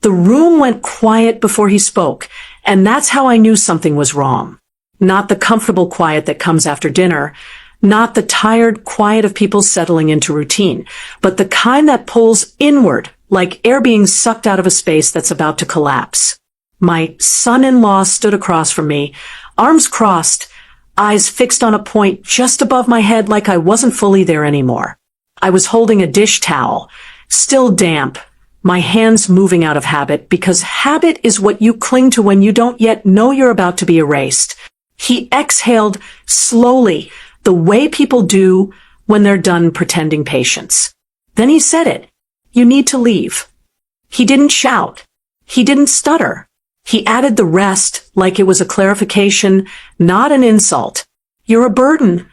The room went quiet before he spoke, and that's how I knew something was wrong. Not the comfortable quiet that comes after dinner, not the tired quiet of people settling into routine, but the kind that pulls inward, like air being sucked out of a space that's about to collapse. My son-in-law stood across from me, arms crossed, eyes fixed on a point just above my head like I wasn't fully there anymore. I was holding a dish towel, still damp, my hands moving out of habit, because habit is what you cling to when you don't yet know you're about to be erased. He exhaled slowly, the way people do when they're done pretending patience. Then he said it. You need to leave. He didn't shout. He didn't stutter. He added the rest like it was a clarification, not an insult. You're a burden.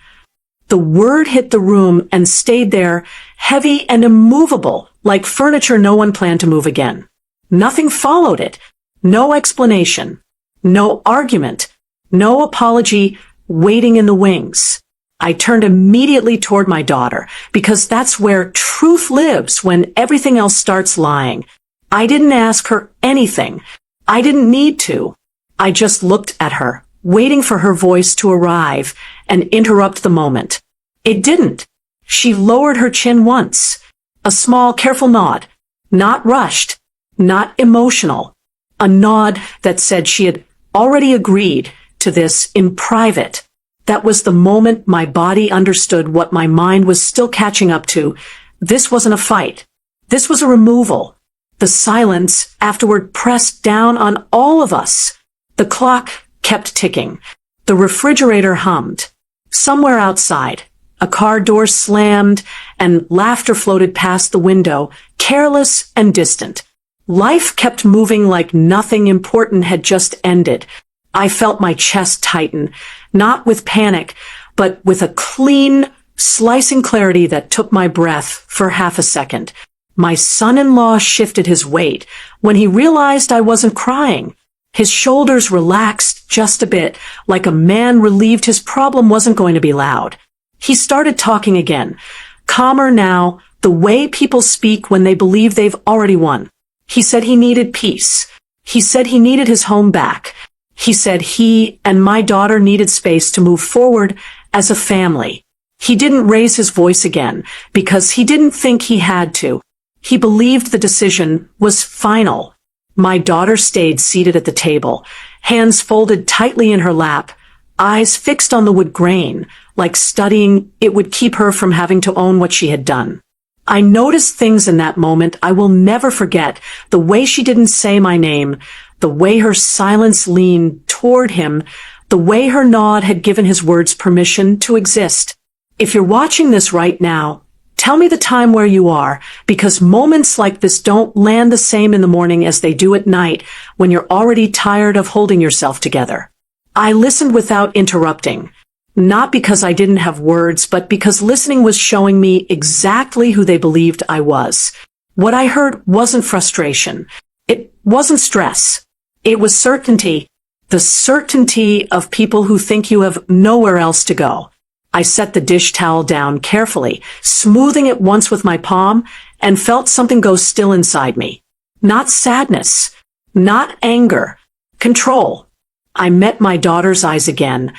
The word hit the room and stayed there, heavy and immovable, like furniture no one planned to move again. Nothing followed it. No explanation. No argument. No apology waiting in the wings. I turned immediately toward my daughter, because that's where truth lives when everything else starts lying. I didn't ask her anything. I didn't need to. I just looked at her, waiting for her voice to arrive and interrupt the moment. It didn't. She lowered her chin once. A small, careful nod. Not rushed. Not emotional. A nod that said she had already agreed to this in private. That was the moment my body understood what my mind was still catching up to. This wasn't a fight. This was a removal. The silence afterward pressed down on all of us. The clock kept ticking. The refrigerator hummed. Somewhere outside, a car door slammed and laughter floated past the window, careless and distant. Life kept moving like nothing important had just ended. I felt my chest tighten, not with panic, but with a clean, slicing clarity that took my breath for half a second. My son-in-law shifted his weight when he realized I wasn't crying. His shoulders relaxed just a bit, like a man relieved his problem wasn't going to be loud. He started talking again, calmer now, the way people speak when they believe they've already won. He said he needed peace. He said he needed his home back. He said he and my daughter needed space to move forward as a family. He didn't raise his voice again because he didn't think he had to. He believed the decision was final. My daughter stayed seated at the table, hands folded tightly in her lap, eyes fixed on the wood grain, like studying it would keep her from having to own what she had done. I noticed things in that moment I will never forget, the way she didn't say my name, the way her silence leaned toward him, the way her nod had given his words permission to exist. If you're watching this right now, tell me the time where you are, because moments like this don't land the same in the morning as they do at night when you're already tired of holding yourself together. I listened without interrupting, not because I didn't have words, but because listening was showing me exactly who they believed I was. What I heard wasn't frustration. It wasn't stress. It was certainty. The certainty of people who think you have nowhere else to go. I set the dish towel down carefully, smoothing it once with my palm, and felt something go still inside me. Not sadness, not anger, control. I met my daughter's eyes again,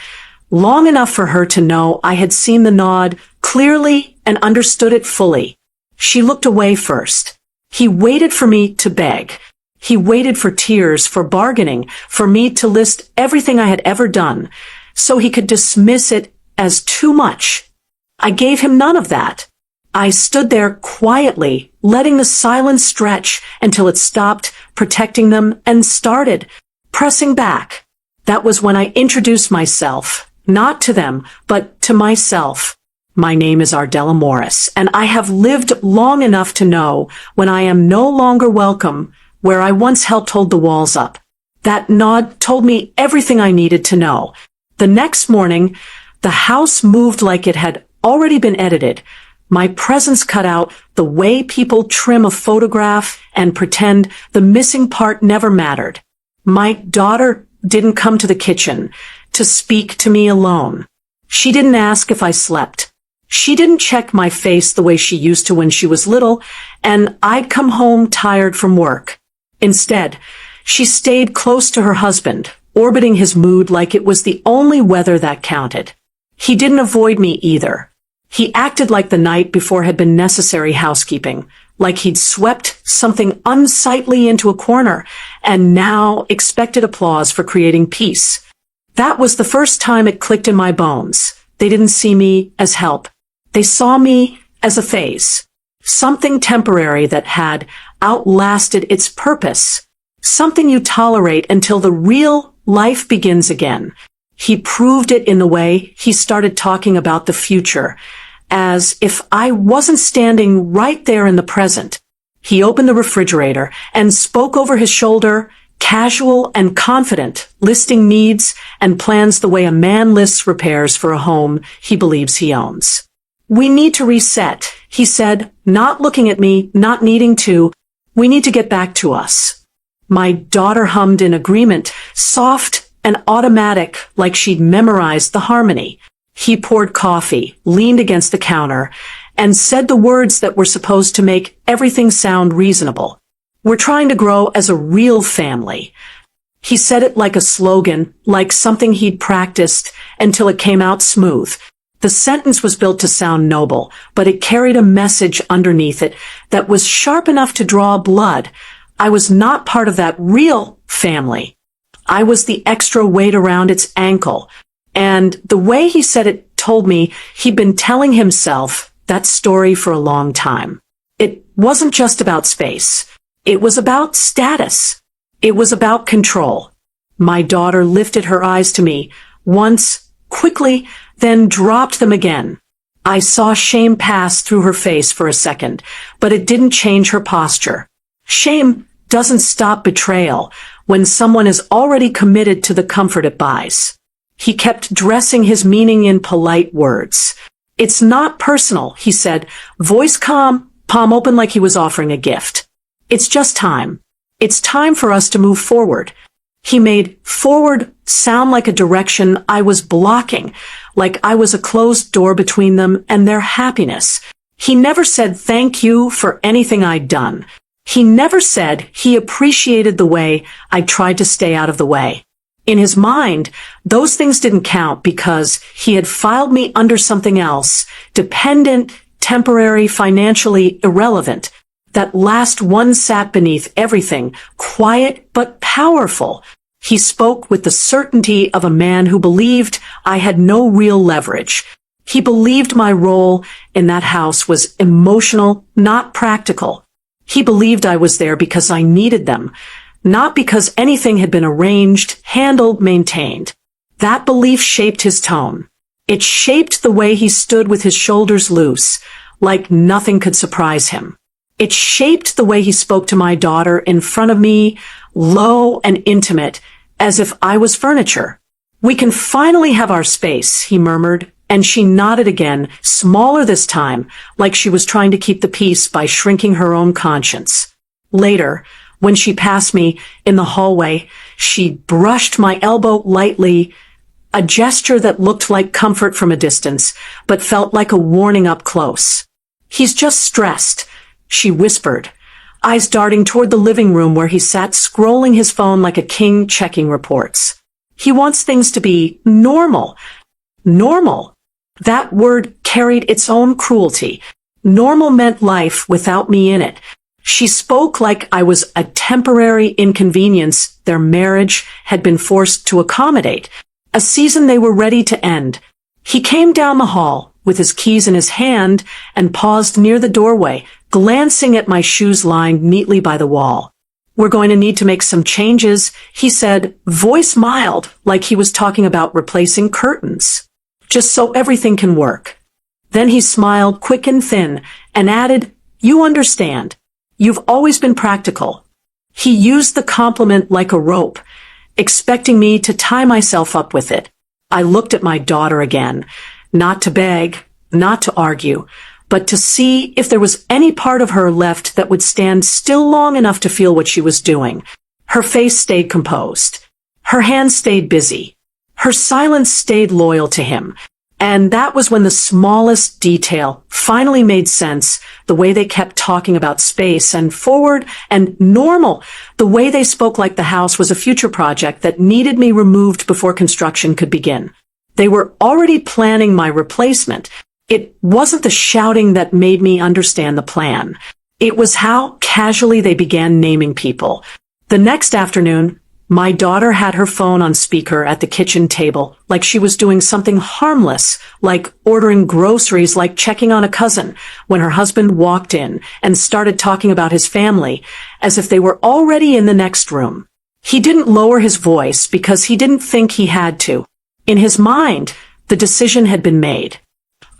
long enough for her to know I had seen the nod clearly and understood it fully. She looked away first. He waited for me to beg. He waited for tears, for bargaining, for me to list everything I had ever done, so he could dismiss it as too much. I gave him none of that. I stood there quietly, letting the silence stretch until it stopped protecting them and started pressing back. That was when I introduced myself, not to them, but to myself. My name is Ardella Morris, and I have lived long enough to know when I am no longer welcome where I once helped hold the walls up. That nod told me everything I needed to know. The next morning, the house moved like it had already been edited. My presence cut out the way people trim a photograph and pretend the missing part never mattered. My daughter didn't come to the kitchen to speak to me alone. She didn't ask if I slept. She didn't check my face the way she used to when she was little, and I'd come home tired from work. Instead, she stayed close to her husband, orbiting his mood like it was the only weather that counted. He didn't avoid me either. He acted like the night before had been necessary housekeeping, like he'd swept something unsightly into a corner and now expected applause for creating peace. That was the first time it clicked in my bones. They didn't see me as help. They saw me as a phase. Something temporary that had outlasted its purpose. Something you tolerate until the real life begins again. He proved it in the way he started talking about the future, as if I wasn't standing right there in the present. He opened the refrigerator and spoke over his shoulder, casual and confident, listing needs and plans the way a man lists repairs for a home he believes he owns. "We need to reset," he said, not looking at me, not needing to. "We need to get back to us." My daughter hummed in agreement, soft and automatic, like she'd memorized the harmony. He poured coffee, leaned against the counter, and said the words that were supposed to make everything sound reasonable. "We're trying to grow as a real family." He said it like a slogan, like something he'd practiced until it came out smooth. The sentence was built to sound noble, but it carried a message underneath it that was sharp enough to draw blood. I was not part of that real family. I was the extra weight around its ankle. And the way he said it told me he'd been telling himself that story for a long time. It wasn't just about space. It was about status. It was about control. My daughter lifted her eyes to me, once, quickly, then dropped them again. I saw shame pass through her face for a second, but it didn't change her posture. Shame doesn't stop betrayal when someone is already committed to the comfort it buys. He kept dressing his meaning in polite words. "It's not personal," he said, voice calm, palm open like he was offering a gift. "It's just time. It's time for us to move forward." He made forward sound like a direction I was blocking, like I was a closed door between them and their happiness. He never said thank you for anything I'd done. He never said he appreciated the way I tried to stay out of the way. In his mind, those things didn't count because he had filed me under something else, dependent, temporary, financially irrelevant. That last one sat beneath everything, quiet but powerful. He spoke with the certainty of a man who believed I had no real leverage. He believed my role in that house was emotional, not practical. He believed I was there because I needed them, not because anything had been arranged, handled, maintained. That belief shaped his tone. It shaped the way he stood with his shoulders loose, like nothing could surprise him. It shaped the way he spoke to my daughter in front of me, low and intimate, as if I was furniture. "We can finally have our space," he murmured, and she nodded again, smaller this time, like she was trying to keep the peace by shrinking her own conscience. Later, when she passed me in the hallway, she brushed my elbow lightly, a gesture that looked like comfort from a distance, but felt like a warning up close. "He's just stressed," she whispered, eyes darting toward the living room where he sat scrolling his phone like a king checking reports. "He wants things to be normal." Normal. That word carried its own cruelty. Normal meant life without me in it. She spoke like I was a temporary inconvenience their marriage had been forced to accommodate, a season they were ready to end. He came down the hall with his keys in his hand and paused near the doorway, glancing at my shoes lying neatly by the wall. "We're going to need to make some changes," he said, voice mild, like he was talking about replacing curtains, "just so everything can work." Then he smiled quick and thin and added, "You understand. You've always been practical." He used the compliment like a rope, expecting me to tie myself up with it. I looked at my daughter again, not to beg, not to argue, but to see if there was any part of her left that would stand still long enough to feel what she was doing. Her face stayed composed. Her hands stayed busy. Her silence stayed loyal to him. And that was when the smallest detail finally made sense, the way they kept talking about space and forward and normal, the way they spoke like the house was a future project that needed me removed before construction could begin. They were already planning my replacement. It wasn't the shouting that made me understand the plan. It was how casually they began naming people. The next afternoon, my daughter had her phone on speaker at the kitchen table, like she was doing something harmless, like ordering groceries, like checking on a cousin, when her husband walked in and started talking about his family, as if they were already in the next room. He didn't lower his voice because he didn't think he had to. In his mind, the decision had been made.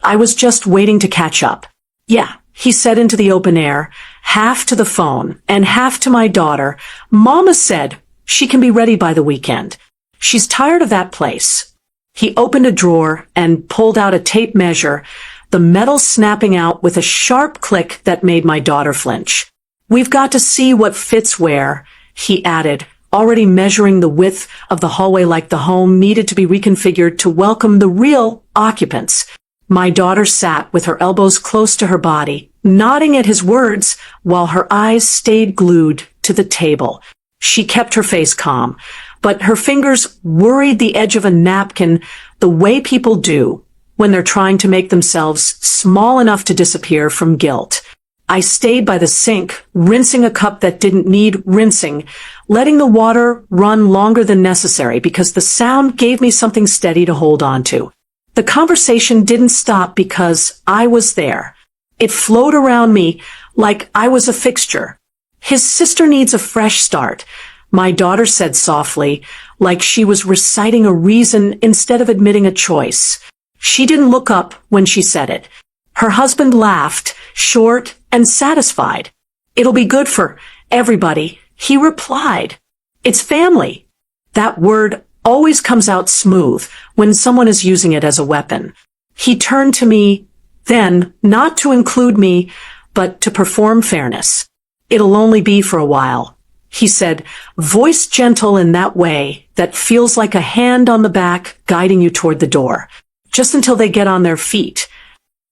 I was just waiting to catch up. Yeah, he said into the open air, half to the phone and half to my daughter. Mama said she can be ready by the weekend. She's tired of that place. He opened a drawer and pulled out a tape measure, the metal snapping out with a sharp click that made my daughter flinch. We've got to see what fits where, he added, already measuring the width of the hallway like the home needed to be reconfigured to welcome the real occupants. My daughter sat with her elbows close to her body, nodding at his words while her eyes stayed glued to the table. She kept her face calm, but her fingers worried the edge of a napkin the way people do when they're trying to make themselves small enough to disappear from guilt. I stayed by the sink, rinsing a cup that didn't need rinsing, letting the water run longer than necessary because the sound gave me something steady to hold on to. The conversation didn't stop because I was there. It flowed around me like I was a fixture. His sister needs a fresh start, my daughter said softly, like she was reciting a reason instead of admitting a choice. She didn't look up when she said it. Her husband laughed, short and satisfied. It'll be good for everybody, he replied. It's family. That word always comes out smooth when someone is using it as a weapon. He turned to me, then, not to include me, but to perform fairness. It'll only be for a while, he said, voice gentle in that way that feels like a hand on the back guiding you toward the door, just until they get on their feet.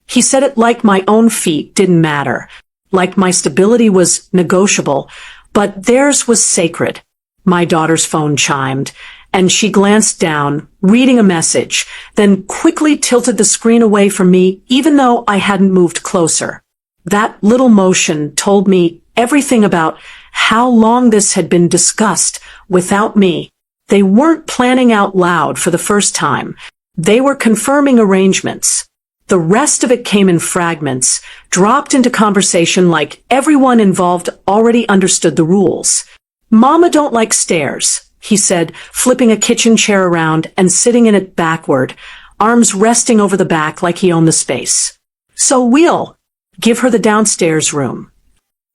He said it like my own feet didn't matter, like my stability was negotiable, but theirs was sacred. My daughter's phone chimed, and she glanced down, reading a message, then quickly tilted the screen away from me even though I hadn't moved closer. That little motion told me everything about how long this had been discussed without me. They weren't planning out loud for the first time. They were confirming arrangements. The rest of it came in fragments, dropped into conversation like everyone involved already understood the rules. Mama don't like stairs, he said, flipping a kitchen chair around and sitting in it backward, arms resting over the back like he owned the space. So we'll give her the downstairs room.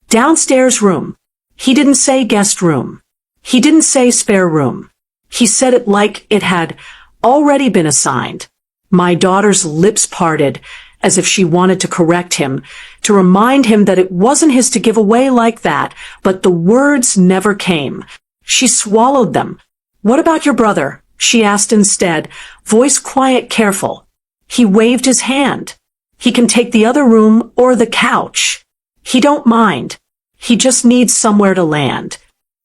Downstairs room. He didn't say guest room. He didn't say spare room. He said it like it had already been assigned. My daughter's lips parted, as if she wanted to correct him, to remind him that it wasn't his to give away like that, but the words never came. She swallowed them. What about your brother? She asked instead, voice quiet, careful. He waved his hand. He can take the other room or the couch. He don't mind. He just needs somewhere to land.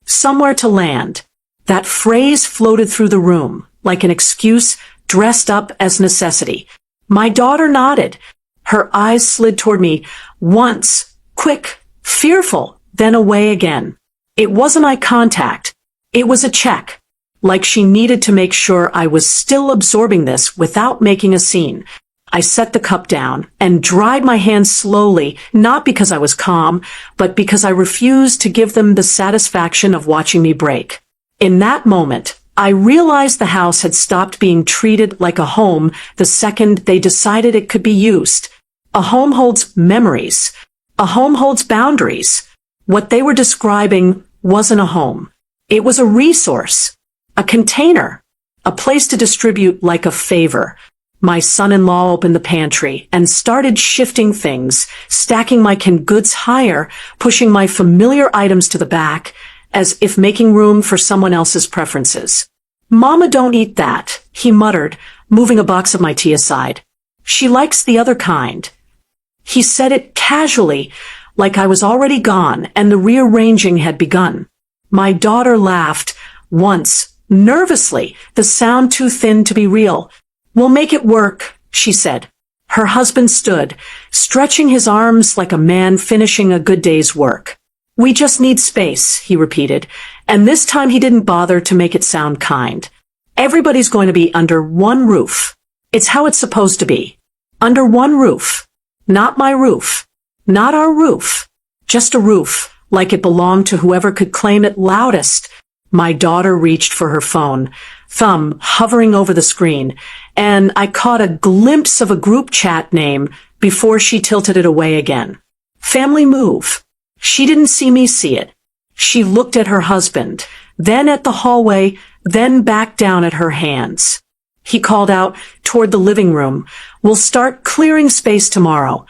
Somewhere to land. That phrase floated through the room, like an excuse dressed up as necessity. My daughter nodded. Her eyes slid toward me, once, quick, fearful, then away again. It wasn't eye contact. It was a check, like she needed to make sure I was still absorbing this without making a scene. I set the cup down and dried my hands slowly, not because I was calm, but because I refused to give them the satisfaction of watching me break. In that moment, I realized the house had stopped being treated like a home the second they decided it could be used. A home holds memories. A home holds boundaries. What they were describing wasn't a home. It was a resource, a container, a place to distribute like a favor. My son-in-law opened the pantry and started shifting things, stacking my canned goods higher, pushing my familiar items to the back, as if making room for someone else's preferences. Mama don't eat that, he muttered, moving a box of my tea aside. She likes the other kind. He said it casually, like I was already gone and the rearranging had begun. My daughter laughed, once, nervously, the sound too thin to be real. "We'll make it work," she said. Her husband stood, stretching his arms like a man finishing a good day's work. "We just need space," he repeated, and this time he didn't bother to make it sound kind. "Everybody's going to be under one roof. It's how it's supposed to be. Under one roof. Not my roof. Not our roof. Just a roof, like it belonged to whoever could claim it loudest." My daughter reached for her phone, thumb hovering over the screen, and I caught a glimpse of a group chat name before she tilted it away again. Family Move. She didn't see me see it. She looked at her husband, then at the hallway, then back down at her hands. He called out toward the living room, "We'll start clearing space tomorrow,"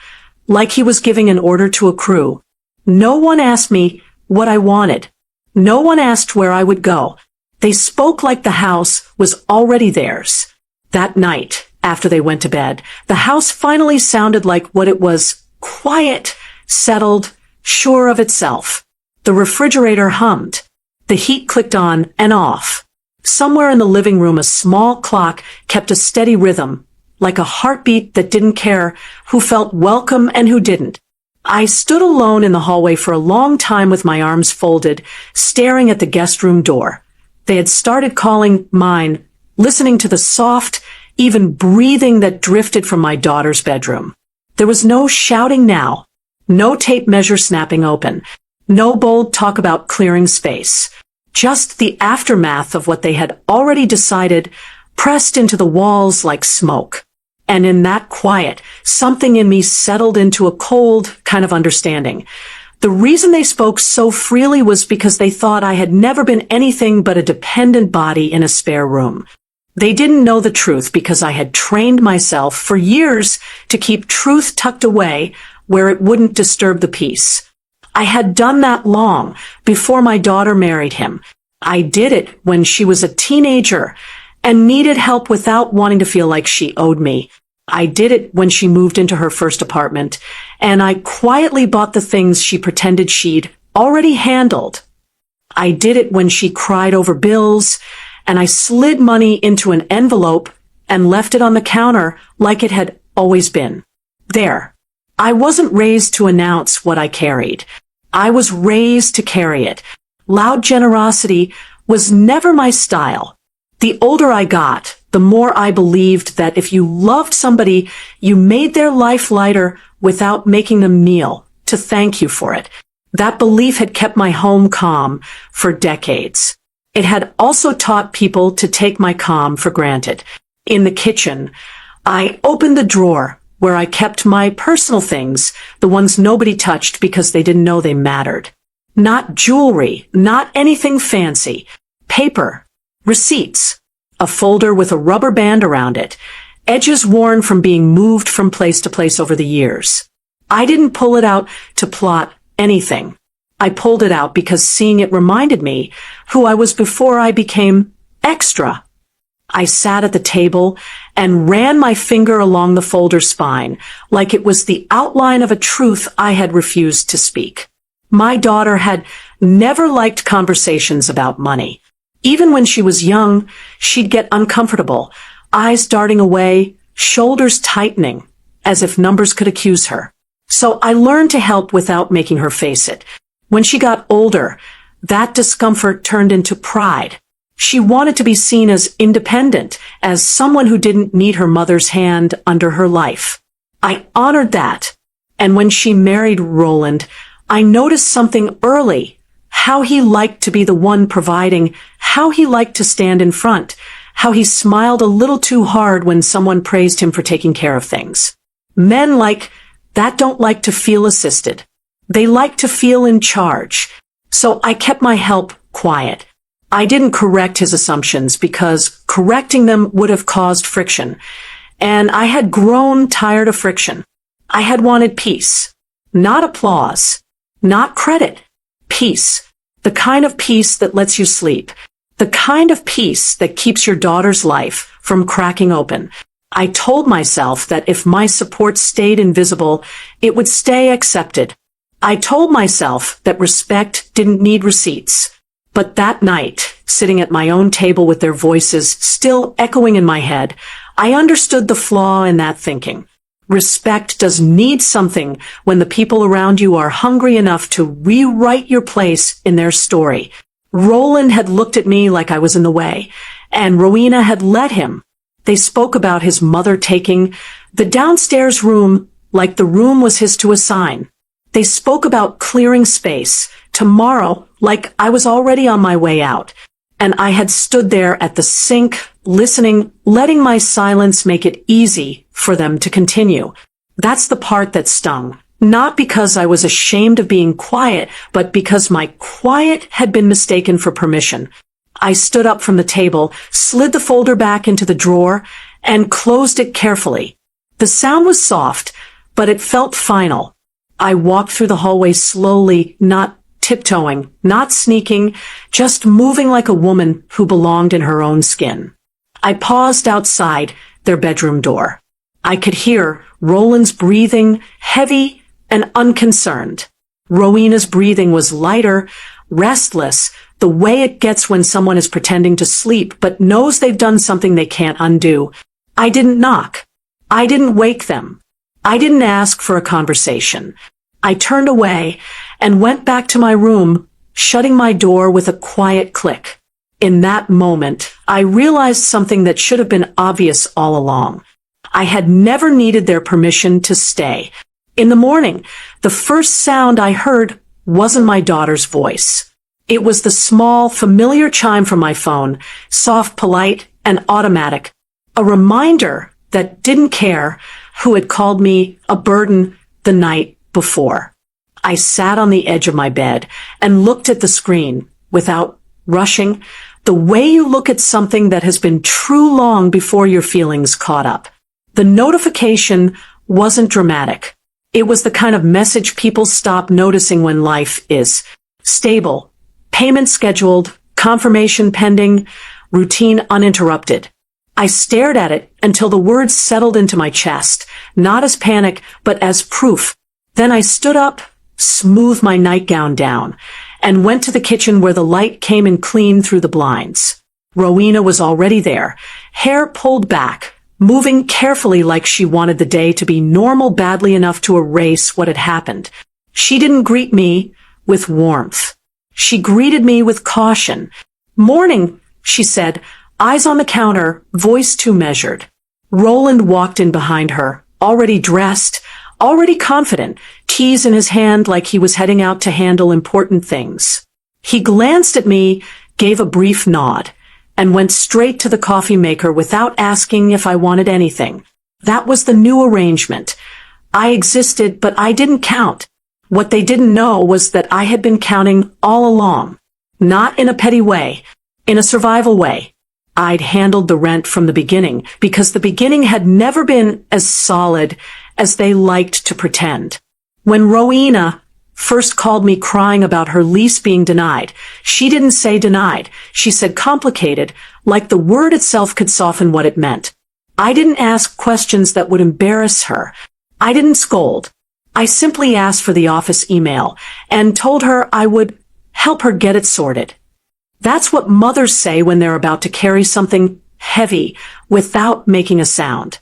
like he was giving an order to a crew. No one asked me what I wanted. No one asked where I would go. They spoke like the house was already theirs. That night, after they went to bed, the house finally sounded like what it was: quiet, settled, sure of itself. The refrigerator hummed. The heat clicked on and off. Somewhere in the living room, a small clock kept a steady rhythm, like a heartbeat that didn't care who felt welcome and who didn't. I stood alone in the hallway for a long time with my arms folded, staring at the guest room door. They had started calling mine, listening to the soft, even breathing that drifted from my daughter's bedroom. There was no shouting now, no tape measure snapping open, no bold talk about clearing space. Just the aftermath of what they had already decided, pressed into the walls like smoke. And in that quiet, something in me settled into a cold kind of understanding. The reason they spoke so freely was because they thought I had never been anything but a dependent body in a spare room. They didn't know the truth because I had trained myself for years to keep truth tucked away where it wouldn't disturb the peace. I had done that long before my daughter married him. I did it when she was a teenager and needed help without wanting to feel like she owed me. I did it when she moved into her first apartment, and I quietly bought the things she pretended she'd already handled. I did it when she cried over bills, and I slid money into an envelope and left it on the counter like it had always been. There. I wasn't raised to announce what I carried. I was raised to carry it. Loud generosity was never my style. The older I got, the more I believed that if you loved somebody, you made their life lighter without making them kneel to thank you for it. That belief had kept my home calm for decades. It had also taught people to take my calm for granted. In the kitchen, I opened the drawer where I kept my personal things, the ones nobody touched because they didn't know they mattered. Not jewelry, not anything fancy. Paper. Receipts. A folder with a rubber band around it, edges worn from being moved from place to place over the years. I didn't pull it out to plot anything. I pulled it out because seeing it reminded me who I was before I became extra. I sat at the table and ran my finger along the folder's spine, like it was the outline of a truth I had refused to speak. My daughter had never liked conversations about money. Even when she was young, she'd get uncomfortable, eyes darting away, shoulders tightening, as if numbers could accuse her. So I learned to help without making her face it. When she got older, that discomfort turned into pride. She wanted to be seen as independent, as someone who didn't need her mother's hand under her life. I honored that. And when she married Roland, I noticed something early. How he liked to be the one providing, how he liked to stand in front, how he smiled a little too hard when someone praised him for taking care of things. Men like that don't like to feel assisted. They like to feel in charge. So I kept my help quiet. I didn't correct his assumptions because correcting them would have caused friction. And I had grown tired of friction. I had wanted peace. Not applause. Not credit. Peace. The kind of peace that lets you sleep. The kind of peace that keeps your daughter's life from cracking open. I told myself that if my support stayed invisible, it would stay accepted. I told myself that respect didn't need receipts. But that night, sitting at my own table with their voices still echoing in my head, I understood the flaw in that thinking. Respect does need something when the people around you are hungry enough to rewrite your place in their story. Roland had looked at me like I was in the way, and Rowena had let him. They spoke about his mother taking the downstairs room like the room was his to assign. They spoke about clearing space tomorrow like I was already on my way out. And I had stood there at the sink, listening, letting my silence make it easy for them to continue. That's the part that stung. Not because I was ashamed of being quiet, but because my quiet had been mistaken for permission. I stood up from the table, slid the folder back into the drawer, and closed it carefully. The sound was soft, but it felt final. I walked through the hallway slowly, not tiptoeing, not sneaking, just moving like a woman who belonged in her own skin. I paused outside their bedroom door. I could hear Roland's breathing, heavy and unconcerned. Rowena's breathing was lighter, restless, the way it gets when someone is pretending to sleep but knows they've done something they can't undo. I didn't knock. I didn't wake them. I didn't ask for a conversation. I turned away and went back to my room, shutting my door with a quiet click. In that moment, I realized something that should have been obvious all along. I had never needed their permission to stay. In the morning, the first sound I heard wasn't my daughter's voice. It was the small, familiar chime from my phone, soft, polite, and automatic. A reminder that didn't care who had called me a burden the night before. I sat on the edge of my bed and looked at the screen without rushing, the way you look at something that has been true long before your feelings caught up. The notification wasn't dramatic. It was the kind of message people stop noticing when life is stable, payment scheduled, confirmation pending, routine uninterrupted. I stared at it until the words settled into my chest, not as panic, but as proof. Then I stood up, smoothed my nightgown down, and went to the kitchen where the light came in clean through the blinds. Rowena was already there, hair pulled back, moving carefully like she wanted the day to be normal badly enough to erase what had happened. She didn't greet me with warmth. She greeted me with caution. "Morning," she said, eyes on the counter, voice too measured. Roland walked in behind her, already dressed, already confident, keys in his hand like he was heading out to handle important things. He glanced at me, gave a brief nod, and went straight to the coffee maker without asking if I wanted anything. That was the new arrangement. I existed, but I didn't count. What they didn't know was that I had been counting all along. Not in a petty way, in a survival way. I'd handled the rent from the beginning, because the beginning had never been as solid as they liked to pretend. When Rowena first called me crying about her lease being denied, she didn't say denied. She said complicated, like the word itself could soften what it meant. I didn't ask questions that would embarrass her. I didn't scold. I simply asked for the office email and told her I would help her get it sorted. That's what mothers say when they're about to carry something heavy without making a sound.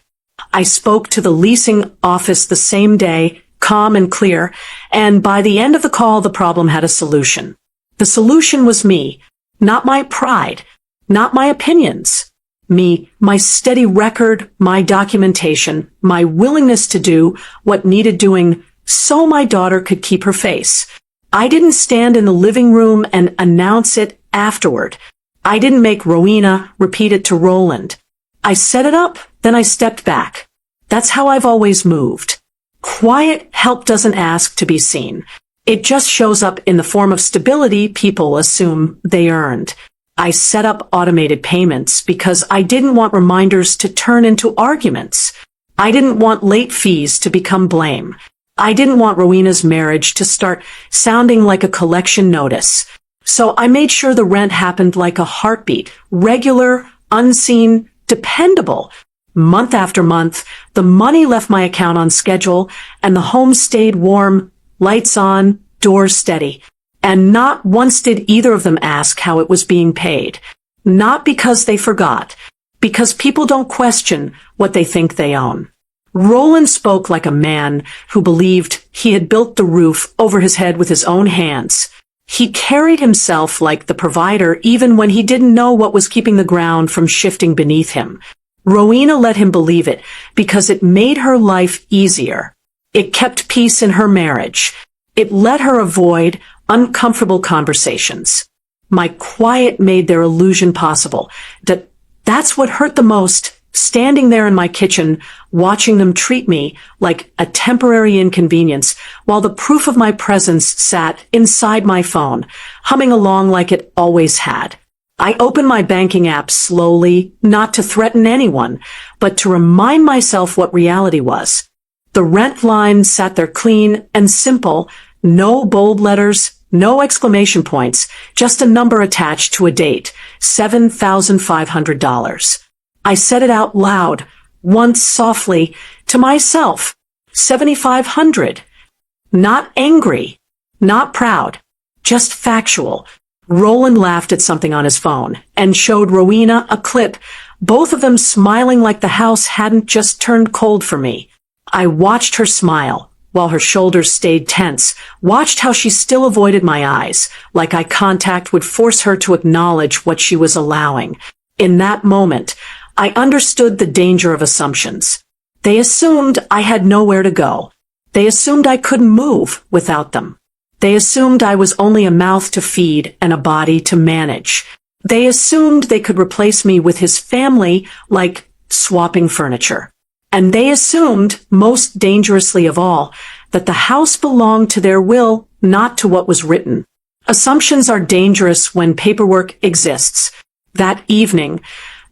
I spoke to the leasing office the same day, calm and clear, and by the end of the call, the problem had a solution. The solution was me, not my pride, not my opinions. Me, my steady record, my documentation, my willingness to do what needed doing so my daughter could keep her face. I didn't stand in the living room and announce it afterward. I didn't make Rowena repeat it to Roland. I set it up, then I stepped back. That's how I've always moved. Quiet help doesn't ask to be seen. It just shows up in the form of stability people assume they earned. I set up automated payments because I didn't want reminders to turn into arguments. I didn't want late fees to become blame. I didn't want Rowena's marriage to start sounding like a collection notice. So I made sure the rent happened like a heartbeat, regular, unseen, dependable. Month after month, the money left my account on schedule, and the home stayed warm, lights on, doors steady. And not once did either of them ask how it was being paid. Not because they forgot, because people don't question what they think they own. Roland spoke like a man who believed he had built the roof over his head with his own hands. He carried himself like the provider even when he didn't know what was keeping the ground from shifting beneath him. Rowena let him believe it because it made her life easier. It kept peace in her marriage. It let her avoid uncomfortable conversations. My quiet made their illusion possible. That's what hurt the most, standing there in my kitchen, watching them treat me like a temporary inconvenience, while the proof of my presence sat inside my phone, humming along like it always had. I opened my banking app slowly, not to threaten anyone, but to remind myself what reality was. The rent line sat there clean and simple, no bold letters, no exclamation points, just a number attached to a date, $7,500. I said it out loud, once softly, to myself, 7,500. Not angry, not proud, just factual. Roland laughed at something on his phone and showed Rowena a clip, both of them smiling like the house hadn't just turned cold for me. I watched her smile, while her shoulders stayed tense, watched how she still avoided my eyes, like eye contact would force her to acknowledge what she was allowing. In that moment, I understood the danger of assumptions. They assumed I had nowhere to go. They assumed I couldn't move without them. They assumed I was only a mouth to feed and a body to manage. They assumed they could replace me with his family like swapping furniture. And they assumed, most dangerously of all, that the house belonged to their will, not to what was written. Assumptions are dangerous when paperwork exists. That evening,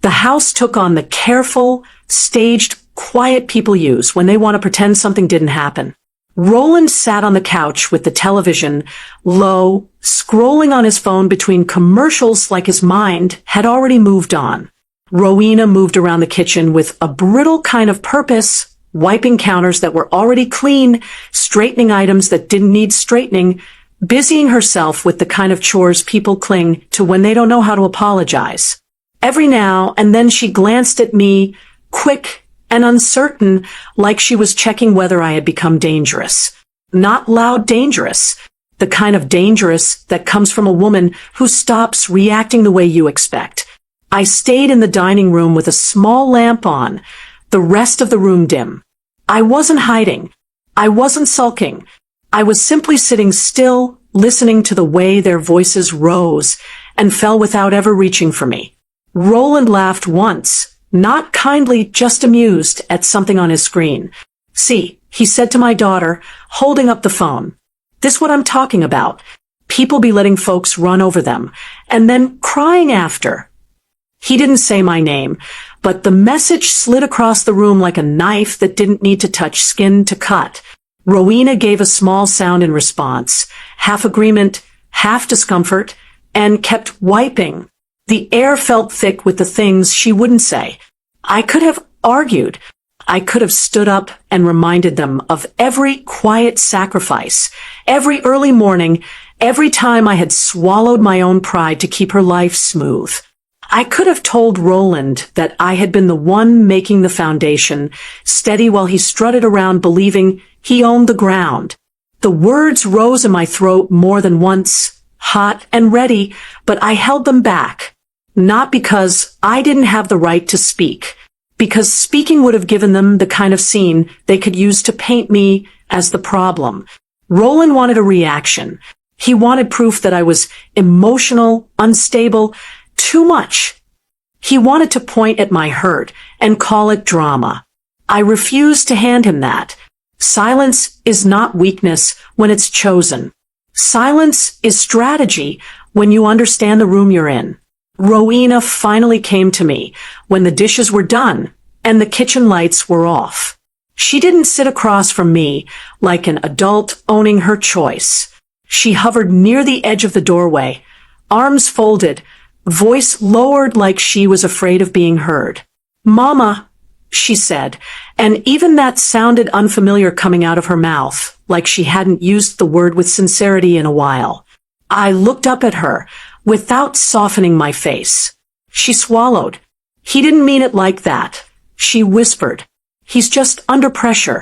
the house took on the careful, staged, quiet people use when they want to pretend something didn't happen. Roland sat on the couch with the television low, scrolling on his phone between commercials like his mind had already moved on. Rowena moved around the kitchen with a brittle kind of purpose, wiping counters that were already clean, straightening items that didn't need straightening, busying herself with the kind of chores people cling to when they don't know how to apologize. Every now and then she glanced at me, quick and uncertain, like she was checking whether I had become dangerous. Not loud dangerous, the kind of dangerous that comes from a woman who stops reacting the way you expect. I stayed in the dining room with a small lamp on, the rest of the room dim. I wasn't hiding. I wasn't sulking. I was simply sitting still, listening to the way their voices rose and fell without ever reaching for me. Roland laughed once, not kindly, just amused at something on his screen. "See," he said to my daughter, holding up the phone. "This what I'm talking about. People be letting folks run over them, and then crying after." He didn't say my name, but the message slid across the room like a knife that didn't need to touch skin to cut. Rowena gave a small sound in response, half agreement, half discomfort, and kept wiping. The air felt thick with the things she wouldn't say. I could have argued. I could have stood up and reminded them of every quiet sacrifice, every early morning, every time I had swallowed my own pride to keep her life smooth. I could have told Roland that I had been the one making the foundation, steady while he strutted around believing he owned the ground. The words rose in my throat more than once, hot and ready, but I held them back. Not because I didn't have the right to speak, because speaking would have given them the kind of scene they could use to paint me as the problem. Roland wanted a reaction. He wanted proof that I was emotional, unstable, too much. He wanted to point at my hurt and call it drama. I refused to hand him that. Silence is not weakness when it's chosen. Silence is strategy when you understand the room you're in. Rowena finally came to me when the dishes were done and the kitchen lights were off. She didn't sit across from me like an adult owning her choice. She hovered near the edge of the doorway, arms folded, voice lowered like she was afraid of being heard. "Mama," she said, and even that sounded unfamiliar coming out of her mouth, like she hadn't used the word with sincerity in a while. I looked up at her, without softening my face. She swallowed. "He didn't mean it like that," she whispered. "He's just under pressure."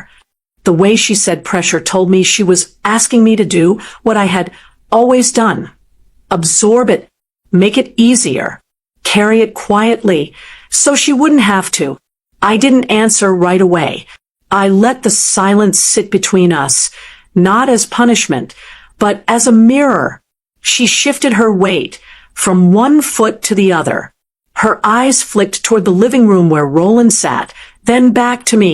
The way she said pressure told me she was asking me to do what I had always done. Absorb it, make it easier, carry it quietly, so she wouldn't have to. I didn't answer right away. I let the silence sit between us, not as punishment, but as a mirror. She shifted her weight from one foot to the other. Her eyes flicked toward the living room where Roland sat, then back to me.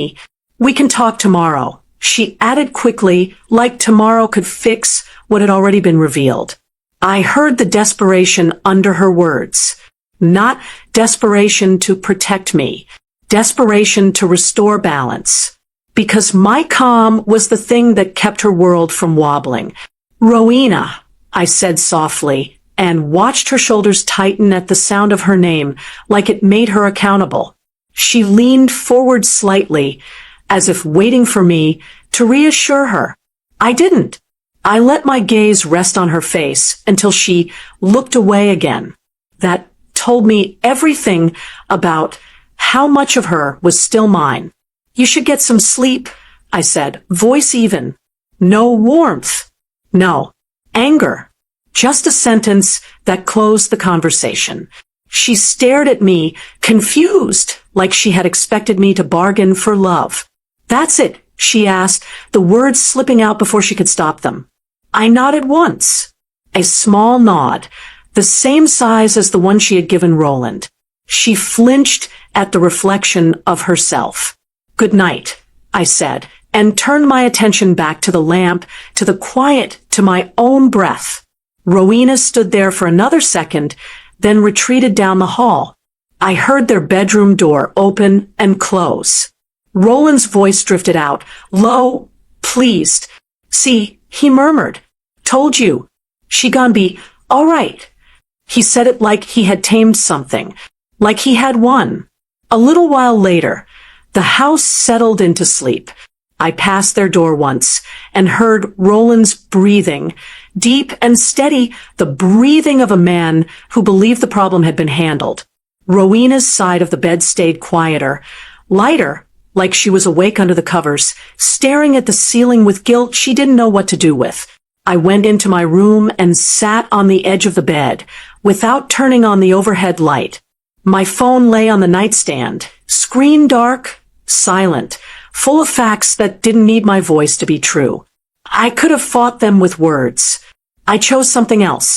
"We can talk tomorrow," she added quickly, like tomorrow could fix what had already been revealed. I heard the desperation under her words. Not desperation to protect me, desperation to restore balance. Because my calm was the thing that kept her world from wobbling. "Rowena," I said softly, and watched her shoulders tighten at the sound of her name, like it made her accountable. She leaned forward slightly, as if waiting for me to reassure her. I didn't. I let my gaze rest on her face until she looked away again. That told me everything about how much of her was still mine. "You should get some sleep," I said, voice even. No warmth. No anger. Just a sentence that closed the conversation. She stared at me, confused, like she had expected me to bargain for love. "That's it," she asked, the words slipping out before she could stop them. I nodded once. A small nod, the same size as the one she had given Roland. She flinched at the reflection of herself. "Good night," I said, and turned my attention back to the lamp, to the quiet, to my own breath. Rowena stood there for another second, then retreated down the hall. I heard their bedroom door open and close. Roland's voice drifted out, low, pleased. "See," he murmured. "Told you. She gon' be all right." He said it like he had tamed something, like he had won. A little while later, the house settled into sleep. I passed their door once and heard Roland's breathing, deep and steady, the breathing of a man who believed the problem had been handled. Rowena's side of the bed stayed quieter, lighter, like she was awake under the covers, staring at the ceiling with guilt she didn't know what to do with. I went into my room and sat on the edge of the bed, without turning on the overhead light. My phone lay on the nightstand, screen dark, silent, full of facts that didn't need my voice to be true. I could have fought them with words. I chose something else.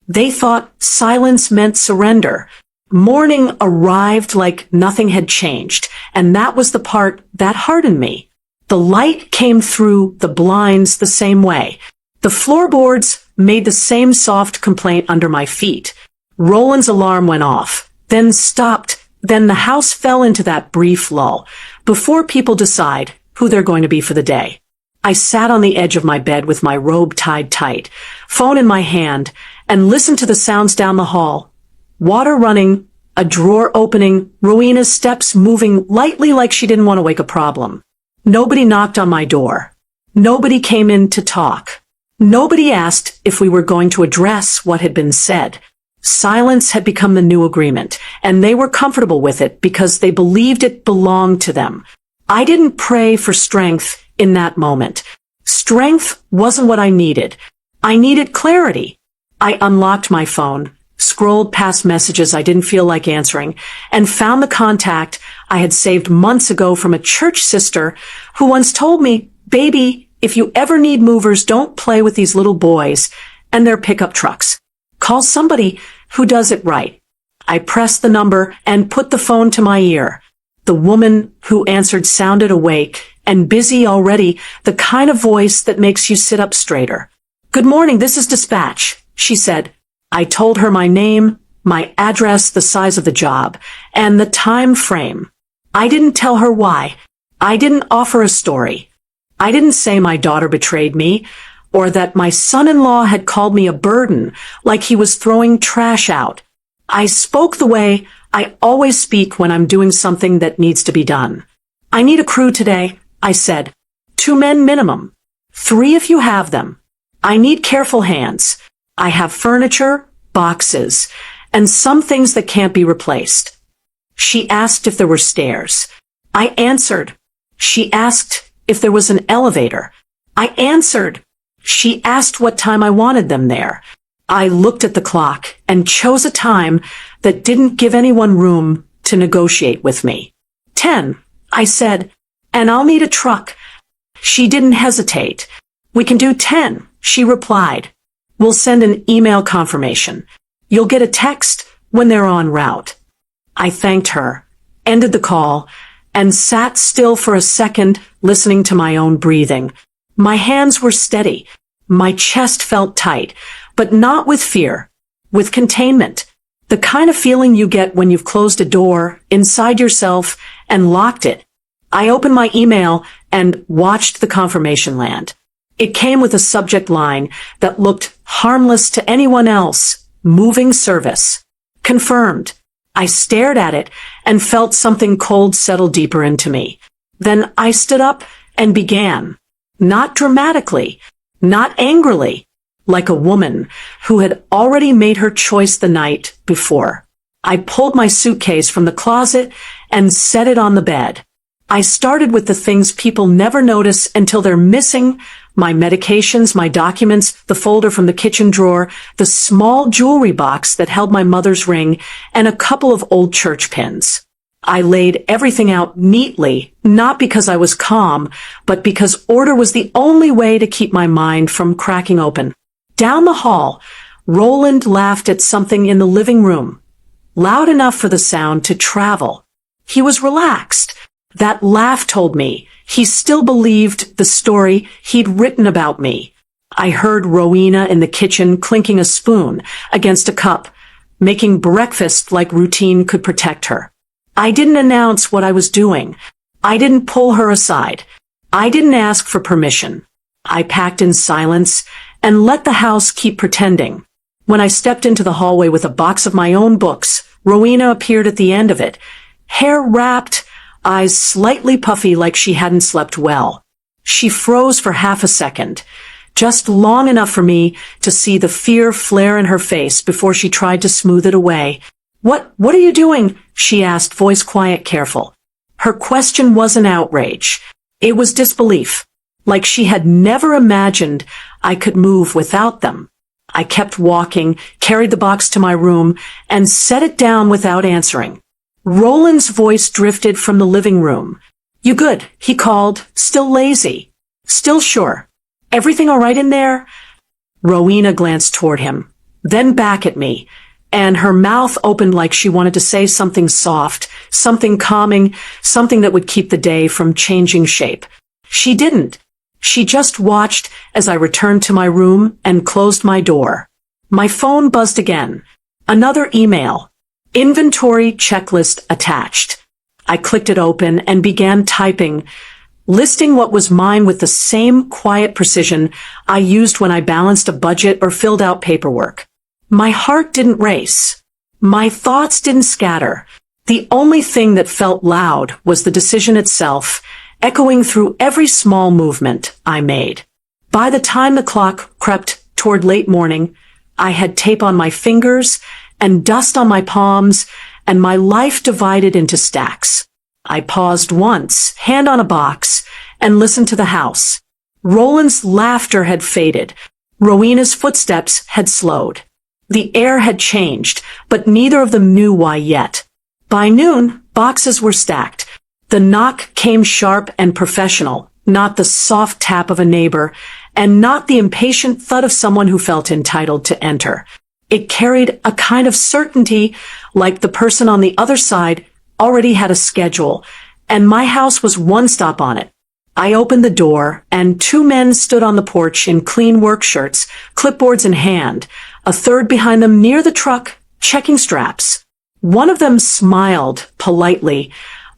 They thought silence meant surrender. Morning arrived like nothing had changed, and that was the part that hardened me. The light came through the blinds the same way. The floorboards made the same soft complaint under my feet. Roland's alarm went off, then stopped, then the house fell into that brief lull, before people decide who they're going to be for the day. I sat on the edge of my bed with my robe tied tight, phone in my hand, and listened to the sounds down the hall. Water running, a drawer opening, Rowena's steps moving lightly like she didn't want to wake a problem. Nobody knocked on my door. Nobody came in to talk. Nobody asked if we were going to address what had been said. Silence had become the new agreement, and they were comfortable with it because they believed it belonged to them. I didn't pray for strength in that moment. Strength wasn't what I needed. I needed clarity. I unlocked my phone, scrolled past messages I didn't feel like answering, and found the contact I had saved months ago from a church sister who once told me, "Baby, if you ever need movers, don't play with these little boys and their pickup trucks. Call somebody who does it right." I pressed the number and put the phone to my ear. The woman who answered sounded awake and busy already, the kind of voice that makes you sit up straighter. "Good morning, this is Dispatch," she said. I told her my name, my address, the size of the job, and the time frame. I didn't tell her why. I didn't offer a story. I didn't say my daughter betrayed me, or that my son-in-law had called me a burden, like he was throwing trash out. I spoke the way I always speak when I'm doing something that needs to be done. I need a crew today, I said. 2 men minimum. 3 if you have them. I need careful hands. I have furniture, boxes, and some things that can't be replaced. She asked if there were stairs. I answered. She asked if there was an elevator. I answered. She asked what time I wanted them there. I looked at the clock and chose a time that didn't give anyone room to negotiate with me. 10, I said, and I'll need a truck. She didn't hesitate. We can do 10, she replied. We'll send an email confirmation. You'll get a text when they're en route. I thanked her, ended the call, and sat still for a second, listening to my own breathing. My hands were steady. My chest felt tight, but not with fear, with containment. The kind of feeling you get when you've closed a door inside yourself and locked it. I opened my email and watched the confirmation land. It came with a subject line that looked harmless to anyone else. Moving service. Confirmed. I stared at it and felt something cold settle deeper into me. Then I stood up and began. Not dramatically, not angrily, like a woman who had already made her choice the night before. I pulled my suitcase from the closet and set it on the bed. I started with the things people never notice until they're missing: my medications, my documents, the folder from the kitchen drawer, the small jewelry box that held my mother's ring, and a couple of old church pins. I laid everything out neatly, not because I was calm, but because order was the only way to keep my mind from cracking open. Down the hall, Roland laughed at something in the living room, loud enough for the sound to travel. He was relaxed. That laugh told me he still believed the story he'd written about me. I heard Rowena in the kitchen clinking a spoon against a cup, making breakfast like routine could protect her. I didn't announce what I was doing. I didn't pull her aside. I didn't ask for permission. I packed in silence and let the house keep pretending. When I stepped into the hallway with a box of my own books, Rowena appeared at the end of it, hair wrapped, eyes slightly puffy like she hadn't slept well. She froze for half a second, just long enough for me to see the fear flare in her face before she tried to smooth it away. What are you doing?" she asked, voice quiet, careful. Her question wasn't outrage. It was disbelief, like she had never imagined I could move without them. I kept walking, carried the box to my room, and set it down without answering. Roland's voice drifted from the living room. "You good?" he called, still lazy. "Still sure. Everything all right in there?" Rowena glanced toward him, then back at me, and her mouth opened like she wanted to say something soft, something calming, something that would keep the day from changing shape. She didn't. She just watched as I returned to my room and closed my door. My phone buzzed again. Another email. Inventory checklist attached. I clicked it open and began typing, listing what was mine with the same quiet precision I used when I balanced a budget or filled out paperwork. My heart didn't race. My thoughts didn't scatter. The only thing that felt loud was the decision itself, echoing through every small movement I made. By the time the clock crept toward late morning, I had tape on my fingers and dust on my palms, and my life divided into stacks. I paused once, hand on a box, and listened to the house. Roland's laughter had faded. Rowena's footsteps had slowed. The air had changed, but neither of them knew why yet. By noon, boxes were stacked. The knock came sharp and professional, not the soft tap of a neighbor, and not the impatient thud of someone who felt entitled to enter. It carried a kind of certainty, like the person on the other side already had a schedule, and my house was one stop on it. I opened the door, and 2 men stood on the porch in clean work shirts, clipboards in hand, a third behind them near the truck, checking straps. One of them smiled politely,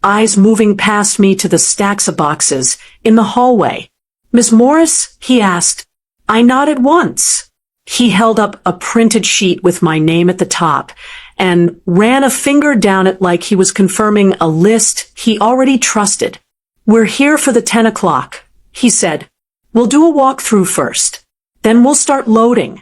eyes moving past me to the stacks of boxes in the hallway. "Miss Morris?" he asked. I nodded once. He held up a printed sheet with my name at the top and ran a finger down it like he was confirming a list he already trusted. We're here for the 10 o'clock, he said. We'll do a walkthrough first. Then we'll start loading.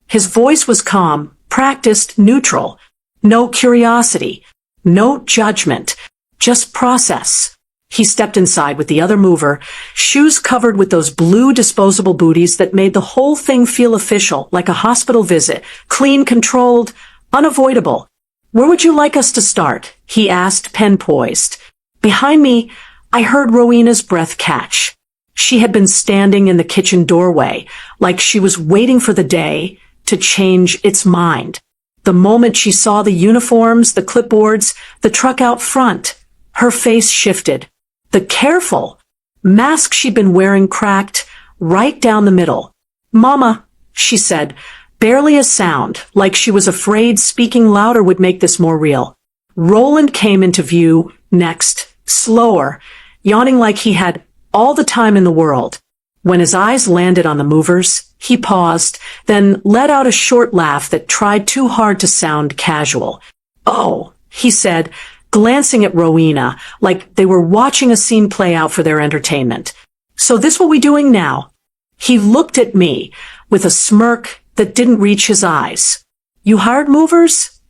His voice was calm, practiced, neutral. No curiosity, no judgment, just process. He stepped inside with the other mover, shoes covered with those blue disposable booties that made the whole thing feel official, like a hospital visit, clean, controlled, unavoidable. Where would you like us to start? He asked, pen poised. Behind me, I heard Rowena's breath catch. She had been standing in the kitchen doorway, like she was waiting for the day to change its mind. The moment she saw the uniforms, the clipboards, the truck out front, her face shifted. The careful mask she'd been wearing cracked right down the middle. Mama, she said, barely a sound, like she was afraid speaking louder would make this more real. Roland came into view next, slower, yawning like he had all the time in the world. When his eyes landed on the movers, he paused, then let out a short laugh that tried too hard to sound casual. Oh, he said, glancing at Rowena, like they were watching a scene play out for their entertainment. So this what we doing now? He looked at me with a smirk that didn't reach his eyes. You hired movers?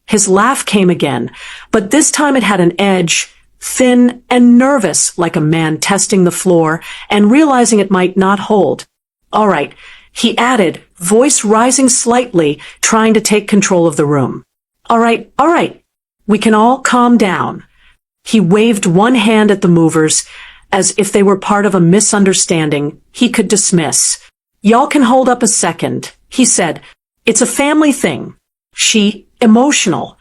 His laugh came again, but this time it had an edge, thin and nervous, like a man testing the floor and realizing it might not hold. All right, he added, voice rising slightly, trying to take control of the room. All right. We can all calm down. He waved one hand at the movers, as if they were part of a misunderstanding he could dismiss. Y'all can hold up a second, he said. It's a family thing. Emotional.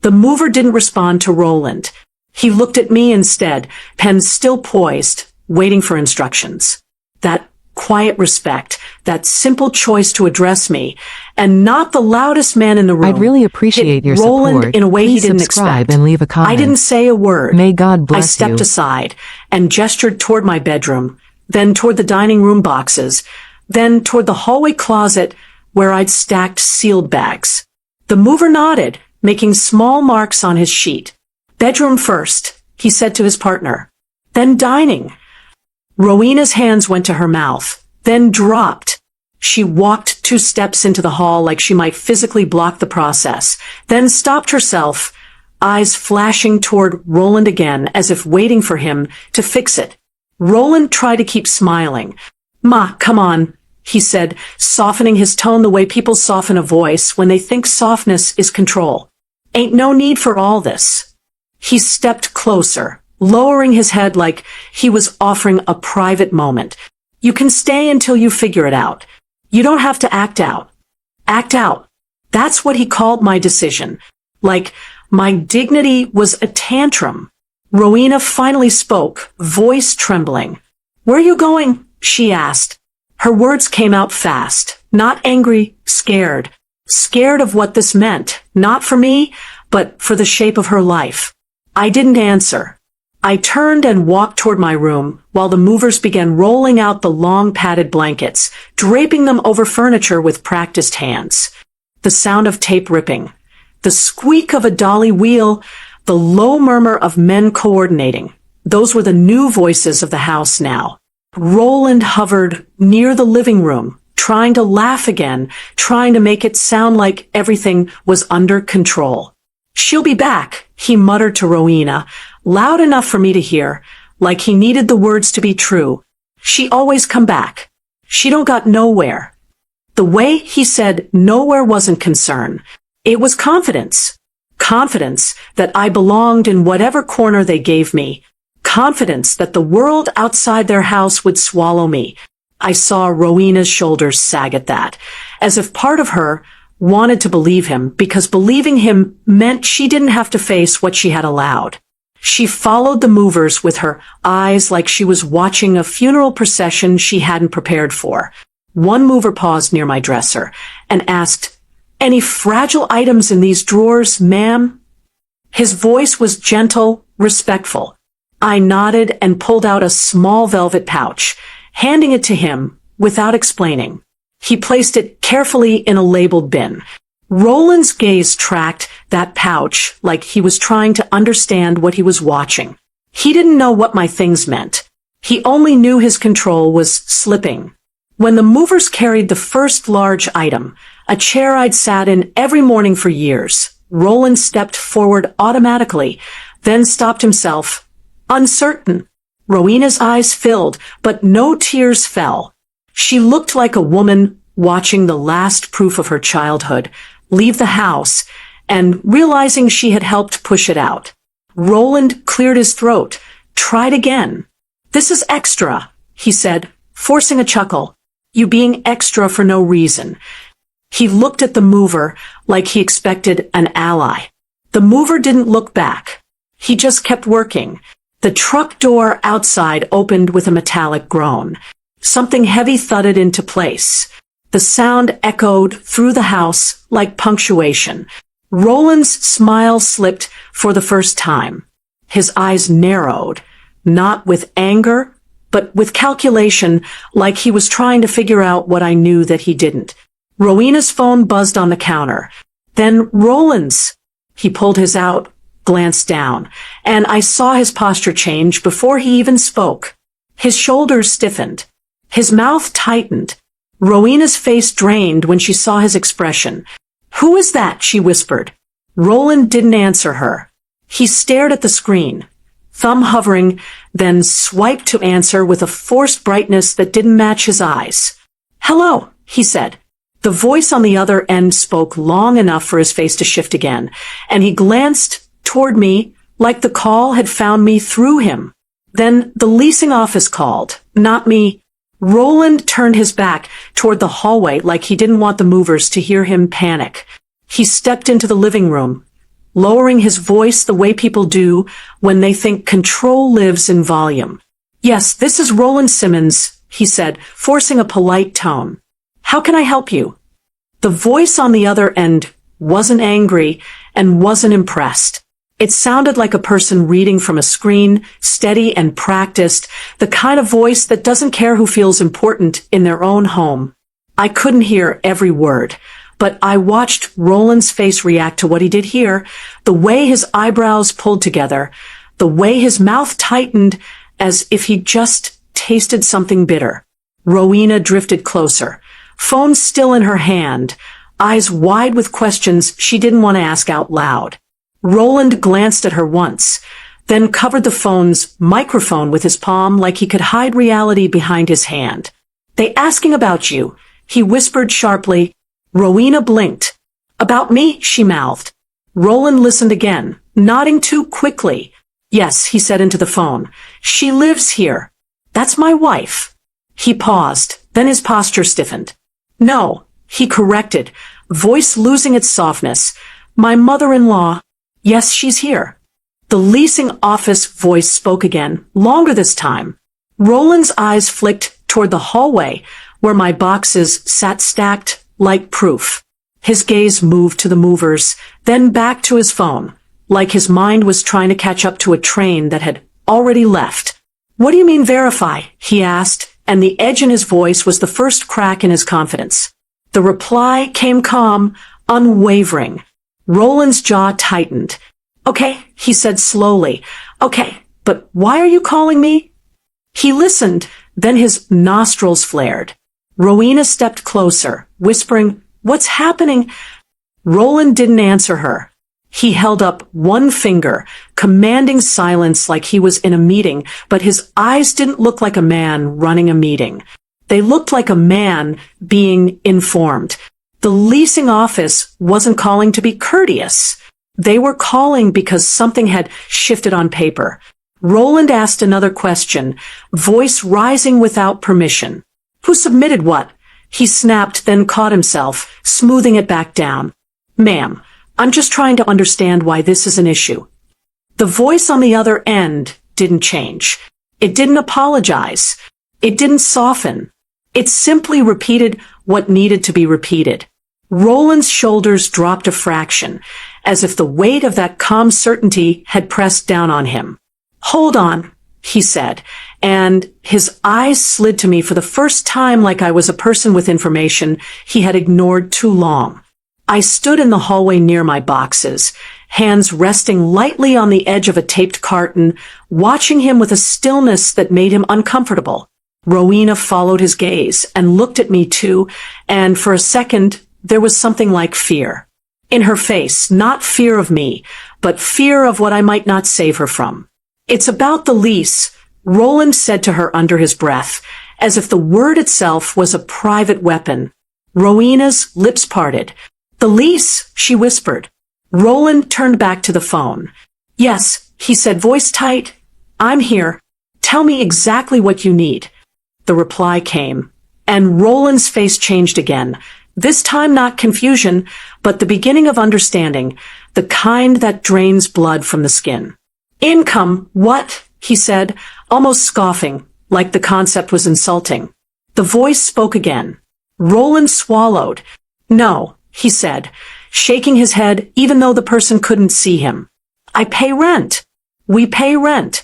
The mover didn't respond to Roland. He looked at me instead, pen still poised, waiting for instructions. That quiet respect, that simple choice to address me, and not the loudest man in the room. I'd really appreciate your Roland support. in a way Please he didn't subscribe expect. and leave a comment. I didn't say a word. May God bless I stepped you. aside and gestured toward my bedroom, then toward the dining room boxes, then toward the hallway closet where I'd stacked sealed bags. The mover nodded, making small marks on his sheet. Bedroom first, he said to his partner. Then dining. Rowena's hands went to her mouth, then dropped. She walked 2 steps into the hall like she might physically block the process, then stopped herself, eyes flashing toward Roland again as if waiting for him to fix it. Roland tried to keep smiling. Ma, come on, he said, softening his tone the way people soften a voice when they think softness is control. Ain't no need for all this. He stepped closer, lowering his head like he was offering a private moment. You can stay until you figure it out. You don't have to act out. Act out. That's what he called my decision. Like my dignity was a tantrum. Rowena finally spoke, voice trembling. Where are you going? She asked. Her words came out fast, not angry, scared. Scared of what this meant, not for me, but for the shape of her life. I didn't answer. I turned and walked toward my room while the movers began rolling out the long padded blankets, draping them over furniture with practiced hands. The sound of tape ripping, the squeak of a dolly wheel, the low murmur of men coordinating. Those were the new voices of the house now. Roland hovered near the living room, trying to laugh again, trying to make it sound like everything was under control. She'll be back, he muttered to Rowena, loud enough for me to hear, like he needed the words to be true. She always come back. She don't got nowhere. The way he said nowhere wasn't concern. It was confidence. Confidence that I belonged in whatever corner they gave me. Confidence that the world outside their house would swallow me. I saw Rowena's shoulders sag at that, as if part of her wanted to believe him because believing him meant she didn't have to face what she had allowed. She followed the movers with her eyes like she was watching a funeral procession she hadn't prepared for. One mover paused near my dresser and asked, "Any fragile items in these drawers, ma'am?" His voice was gentle, respectful. I nodded and pulled out a small velvet pouch, handing it to him, without explaining. He placed it carefully in a labeled bin. Roland's gaze tracked that pouch like he was trying to understand what he was watching. He didn't know what my things meant. He only knew his control was slipping. When the movers carried the first large item, a chair I'd sat in every morning for years, Roland stepped forward automatically, then stopped himself, uncertain. Rowena's eyes filled, but no tears fell. She looked like a woman watching the last proof of her childhood leave the house and realizing she had helped push it out. Roland cleared his throat, tried again. "This is extra," he said, forcing a chuckle. "You being extra for no reason." He looked at the mover like he expected an ally. The mover didn't look back. He just kept working. The truck door outside opened with a metallic groan. Something heavy thudded into place. The sound echoed through the house like punctuation. Roland's smile slipped for the first time. His eyes narrowed, not with anger, but with calculation, like he was trying to figure out what I knew that he didn't. Rowena's phone buzzed on the counter. Then Roland's. He pulled his out, glanced down, and I saw his posture change before he even spoke. His shoulders stiffened. His mouth tightened. Rowena's face drained when she saw his expression. "Who is that?" she whispered. Roland didn't answer her. He stared at the screen, thumb hovering, then swiped to answer with a forced brightness that didn't match his eyes. "Hello," he said. The voice on the other end spoke long enough for his face to shift again, and he glanced toward me like the call had found me through him. Then the leasing office called, not me. Roland turned his back toward the hallway like he didn't want the movers to hear him panic. He stepped into the living room, lowering his voice the way people do when they think control lives in volume. "Yes, this is Roland Simmons," he said, forcing a polite tone. "How can I help you?" The voice on the other end wasn't angry and wasn't impressed. It sounded like a person reading from a screen, steady and practiced, the kind of voice that doesn't care who feels important in their own home. I couldn't hear every word, but I watched Roland's face react to what he did hear, the way his eyebrows pulled together, the way his mouth tightened as if he just tasted something bitter. Rowena drifted closer, phone still in her hand, eyes wide with questions she didn't want to ask out loud. Roland glanced at her once, then covered the phone's microphone with his palm like he could hide reality behind his hand. "They asking about you," he whispered sharply. Rowena blinked. "About me?" she mouthed. Roland listened again, nodding too quickly. "Yes," he said into the phone. "She lives here. That's my wife." He paused, then his posture stiffened. "No," he corrected, voice losing its softness. "My mother-in-law. Yes, she's here." The leasing office voice spoke again, longer this time. Roland's eyes flicked toward the hallway, where my boxes sat stacked like proof. His gaze moved to the movers, then back to his phone, like his mind was trying to catch up to a train that had already left. "What do you mean verify?" he asked, and the edge in his voice was the first crack in his confidence. The reply came calm, unwavering. Roland's jaw tightened. "Okay," he said slowly. "Okay, but why are you calling me?" He listened, then his nostrils flared. Rowena stepped closer, whispering, "What's happening?" Roland didn't answer her. He held up one finger, commanding silence like he was in a meeting, but his eyes didn't look like a man running a meeting. They looked like a man being informed. The leasing office wasn't calling to be courteous. They were calling because something had shifted on paper. Roland asked another question, voice rising without permission. "Who submitted what?" He snapped, then caught himself, smoothing it back down. "Ma'am, I'm just trying to understand why this is an issue." The voice on the other end didn't change. It didn't apologize. It didn't soften. It simply repeated what needed to be repeated. Roland's shoulders dropped a fraction, as if the weight of that calm certainty had pressed down on him. "Hold on," he said, and his eyes slid to me for the first time like I was a person with information he had ignored too long. I stood in the hallway near my boxes, hands resting lightly on the edge of a taped carton, watching him with a stillness that made him uncomfortable. Rowena followed his gaze and looked at me too, and for a second, there was something like fear. In her face, not fear of me, but fear of what I might not save her from. "It's about the lease," Roland said to her under his breath, as if the word itself was a private weapon. Rowena's lips parted. "The lease," she whispered. Roland turned back to the phone. "Yes," he said, voice tight. "I'm here. Tell me exactly what you need." The reply came, and Roland's face changed again. This time not confusion, but the beginning of understanding, the kind that drains blood from the skin. "Income, what?" he said, almost scoffing, like the concept was insulting. The voice spoke again. Roland swallowed. "No," he said, shaking his head even though the person couldn't see him. "I pay rent. We pay rent."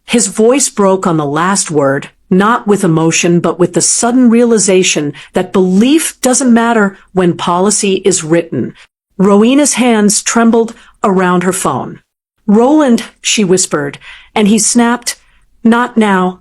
His voice broke on the last word, not with emotion but with the sudden realization that belief doesn't matter when policy is written. Rowena's hands trembled around her phone. "Roland," she whispered, and he snapped, "Not now."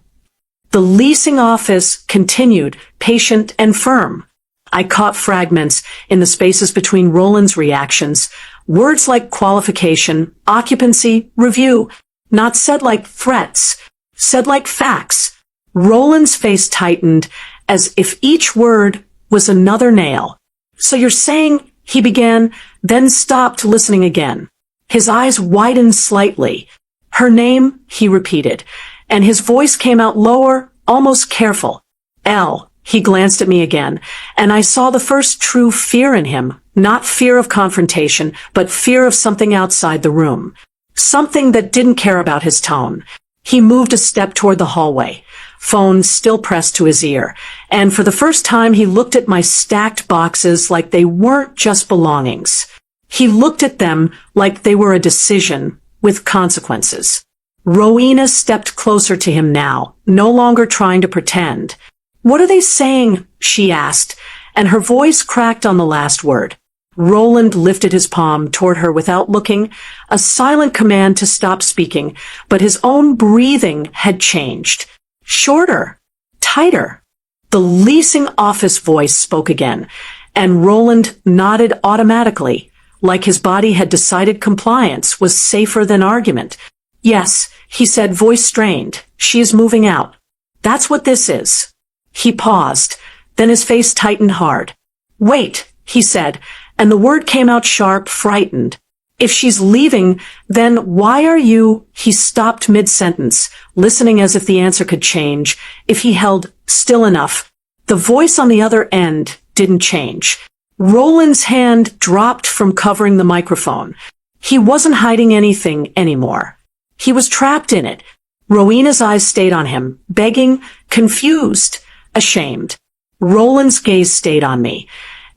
The leasing office continued, patient and firm. I caught fragments in the spaces between Roland's reactions, words like qualification, occupancy, review, not said like threats, said like facts. Roland's face tightened as if each word was another nail. "So you're saying," he began, then stopped listening again. His eyes widened slightly. "Her name," he repeated, and his voice came out lower, almost careful. "L." He glanced at me again, and I saw the first true fear in him, not fear of confrontation, but fear of something outside the room. Something that didn't care about his tone. He moved a step toward the hallway, phone still pressed to his ear, and for the first time he looked at my stacked boxes like they weren't just belongings. He looked at them like they were a decision with consequences. Rowena stepped closer to him now, no longer trying to pretend. "What are they saying?" she asked, and her voice cracked on the last word. Roland lifted his palm toward her without looking, a silent command to stop speaking, but his own breathing had changed. Shorter, tighter. The leasing office voice spoke again, and Roland nodded automatically, like his body had decided compliance was safer than argument. "Yes," he said, voice strained, "she is moving out. That's what this is." He paused, then his face tightened hard. "Wait," he said, and the word came out sharp, frightened. "If she's leaving, then why are you—" He stopped mid-sentence, listening as if the answer could change, if he held still enough. The voice on the other end didn't change. Roland's hand dropped from covering the microphone. He wasn't hiding anything anymore. He was trapped in it. Rowena's eyes stayed on him, begging, confused, ashamed. Roland's gaze stayed on me,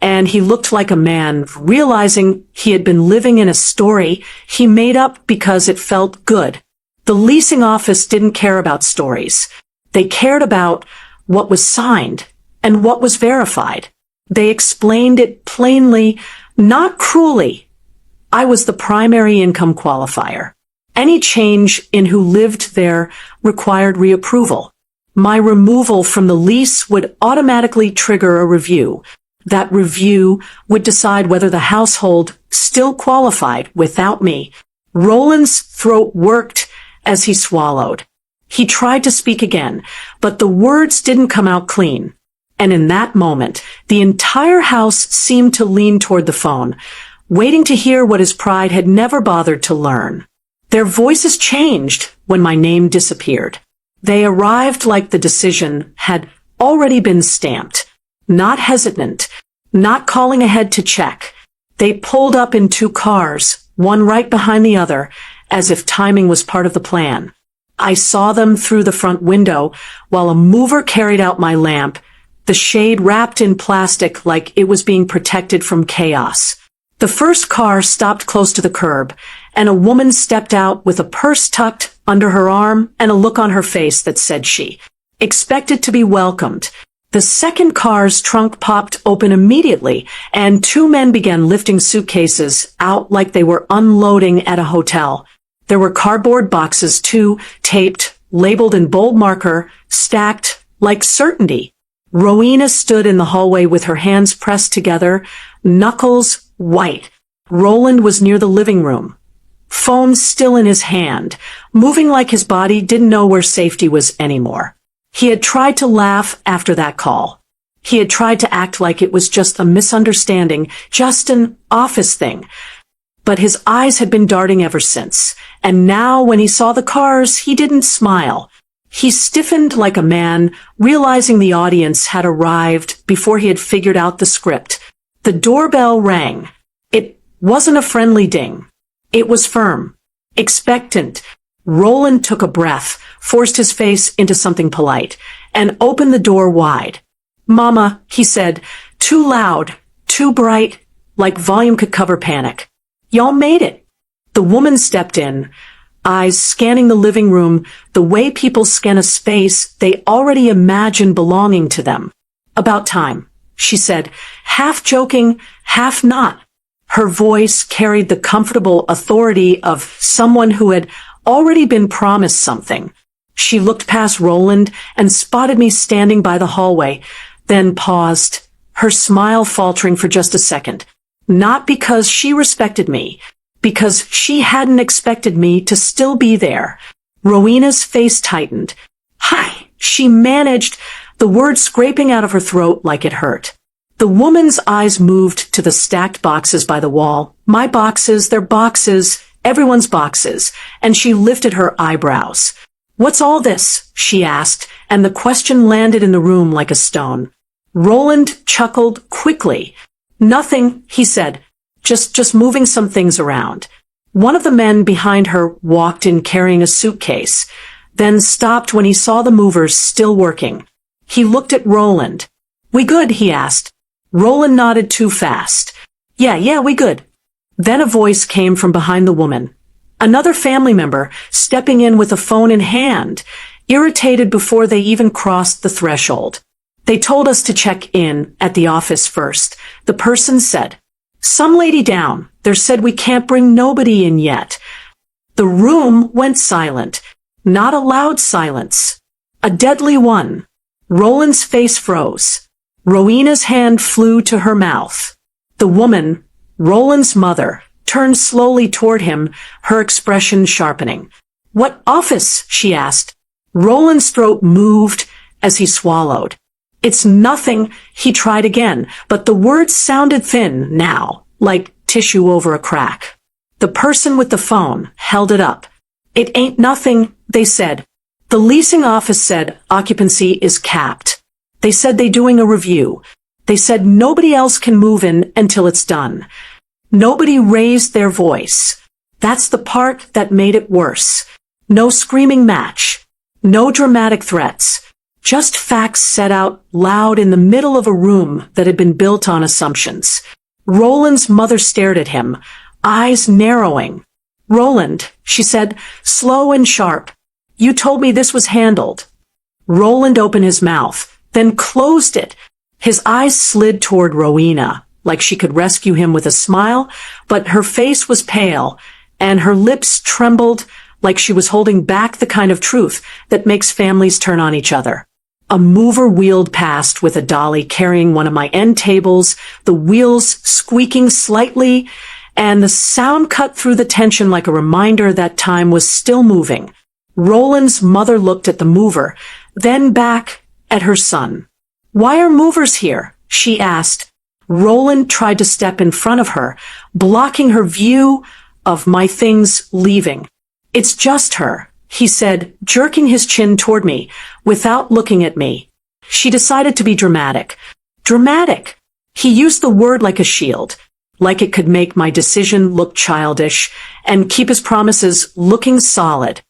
and he looked like a man realizing he had been living in a story he made up because it felt good. The leasing office didn't care about stories. They cared about what was signed and what was verified. They explained it plainly, not cruelly. I was the primary income qualifier. Any change in who lived there required reapproval. My removal from the lease would automatically trigger a review. That review would decide whether the household still qualified without me. Roland's throat worked as he swallowed. He tried to speak again, but the words didn't come out clean. And in that moment, the entire house seemed to lean toward the phone, waiting to hear what his pride had never bothered to learn. Their voices changed when my name disappeared. They arrived like the decision had already been stamped, not hesitant, not calling ahead to check. They pulled up in two cars, one right behind the other, as if timing was part of the plan. I saw them through the front window while a mover carried out my lamp, the shade wrapped in plastic like it was being protected from chaos. The first car stopped close to the curb, and a woman stepped out with a purse tucked under her arm and a look on her face that said she expected to be welcomed. The second car's trunk popped open immediately, and two men began lifting suitcases out like they were unloading at a hotel. There were cardboard boxes too, taped, labeled in bold marker, stacked like certainty. Rowena stood in the hallway with her hands pressed together, knuckles white. Roland was near the living room, phone still in his hand, moving like his body didn't know where safety was anymore. He had tried to laugh after that call. He had tried to act like it was just a misunderstanding, just an office thing. But his eyes had been darting ever since, and now when he saw the cars, he didn't smile. He stiffened like a man, realizing the audience had arrived before he had figured out the script. The doorbell rang. It wasn't a friendly ding. It was firm, expectant. Roland took a breath, forced his face into something polite, and opened the door wide. "Mama," he said, too loud, too bright, like volume could cover panic. "Y'all made it." The woman stepped in, eyes scanning the living room the way people scan a space they already imagine belonging to them. "About time," she said, half joking, half not. Her voice carried the comfortable authority of someone who had already been promised something. She looked past Roland and spotted me standing by the hallway, then paused, her smile faltering for just a second. Not because she respected me, because she hadn't expected me to still be there. Rowena's face tightened. "Hi," she managed, the word scraping out of her throat like it hurt. The woman's eyes moved to the stacked boxes by the wall. "My boxes, their boxes, everyone's boxes," and she lifted her eyebrows. "What's all this?" she asked, and the question landed in the room like a stone. Roland chuckled quickly. "Nothing," he said, just moving some things around. One of the men behind her walked in carrying a suitcase, then stopped when he saw the movers still working. He looked at Roland. "We good?" he asked. Roland nodded too fast. Yeah, we good." Then a voice came from behind the woman. Another family member, stepping in with a phone in hand, irritated before they even crossed the threshold. "They told us to check in at the office first," the person said. "Some lady down there said we can't bring nobody in yet." The room went silent. Not a loud silence. A deadly one. Roland's face froze. Rowena's hand flew to her mouth. The woman, Roland's mother, turned slowly toward him, her expression sharpening. "What office?" she asked. Roland's throat moved as he swallowed. "It's nothing," he tried again, but the words sounded thin now, like tissue over a crack. The person with the phone held it up. "It ain't nothing," they said. "The leasing office said occupancy is capped. They said they doing a review. They said nobody else can move in until it's done." Nobody raised their voice. That's the part that made it worse. No screaming match. No dramatic threats. Just facts set out loud in the middle of a room that had been built on assumptions. Roland's mother stared at him, eyes narrowing. "Roland," she said, slow and sharp, "you told me this was handled." Roland opened his mouth, then closed it. His eyes slid toward Rowena, like she could rescue him with a smile, but her face was pale, and her lips trembled like she was holding back the kind of truth that makes families turn on each other. A mover wheeled past with a dolly carrying one of my end tables, the wheels squeaking slightly, and the sound cut through the tension like a reminder that time was still moving. Roland's mother looked at the mover, then back at her son. "Why are movers here?" she asked. Roland tried to step in front of her, blocking her view of my things leaving. "It's just her," he said, jerking his chin toward me, without looking at me. She decided to be dramatic. Dramatic! He used the word like a shield, like it could make my decision look childish and keep his promises looking solid.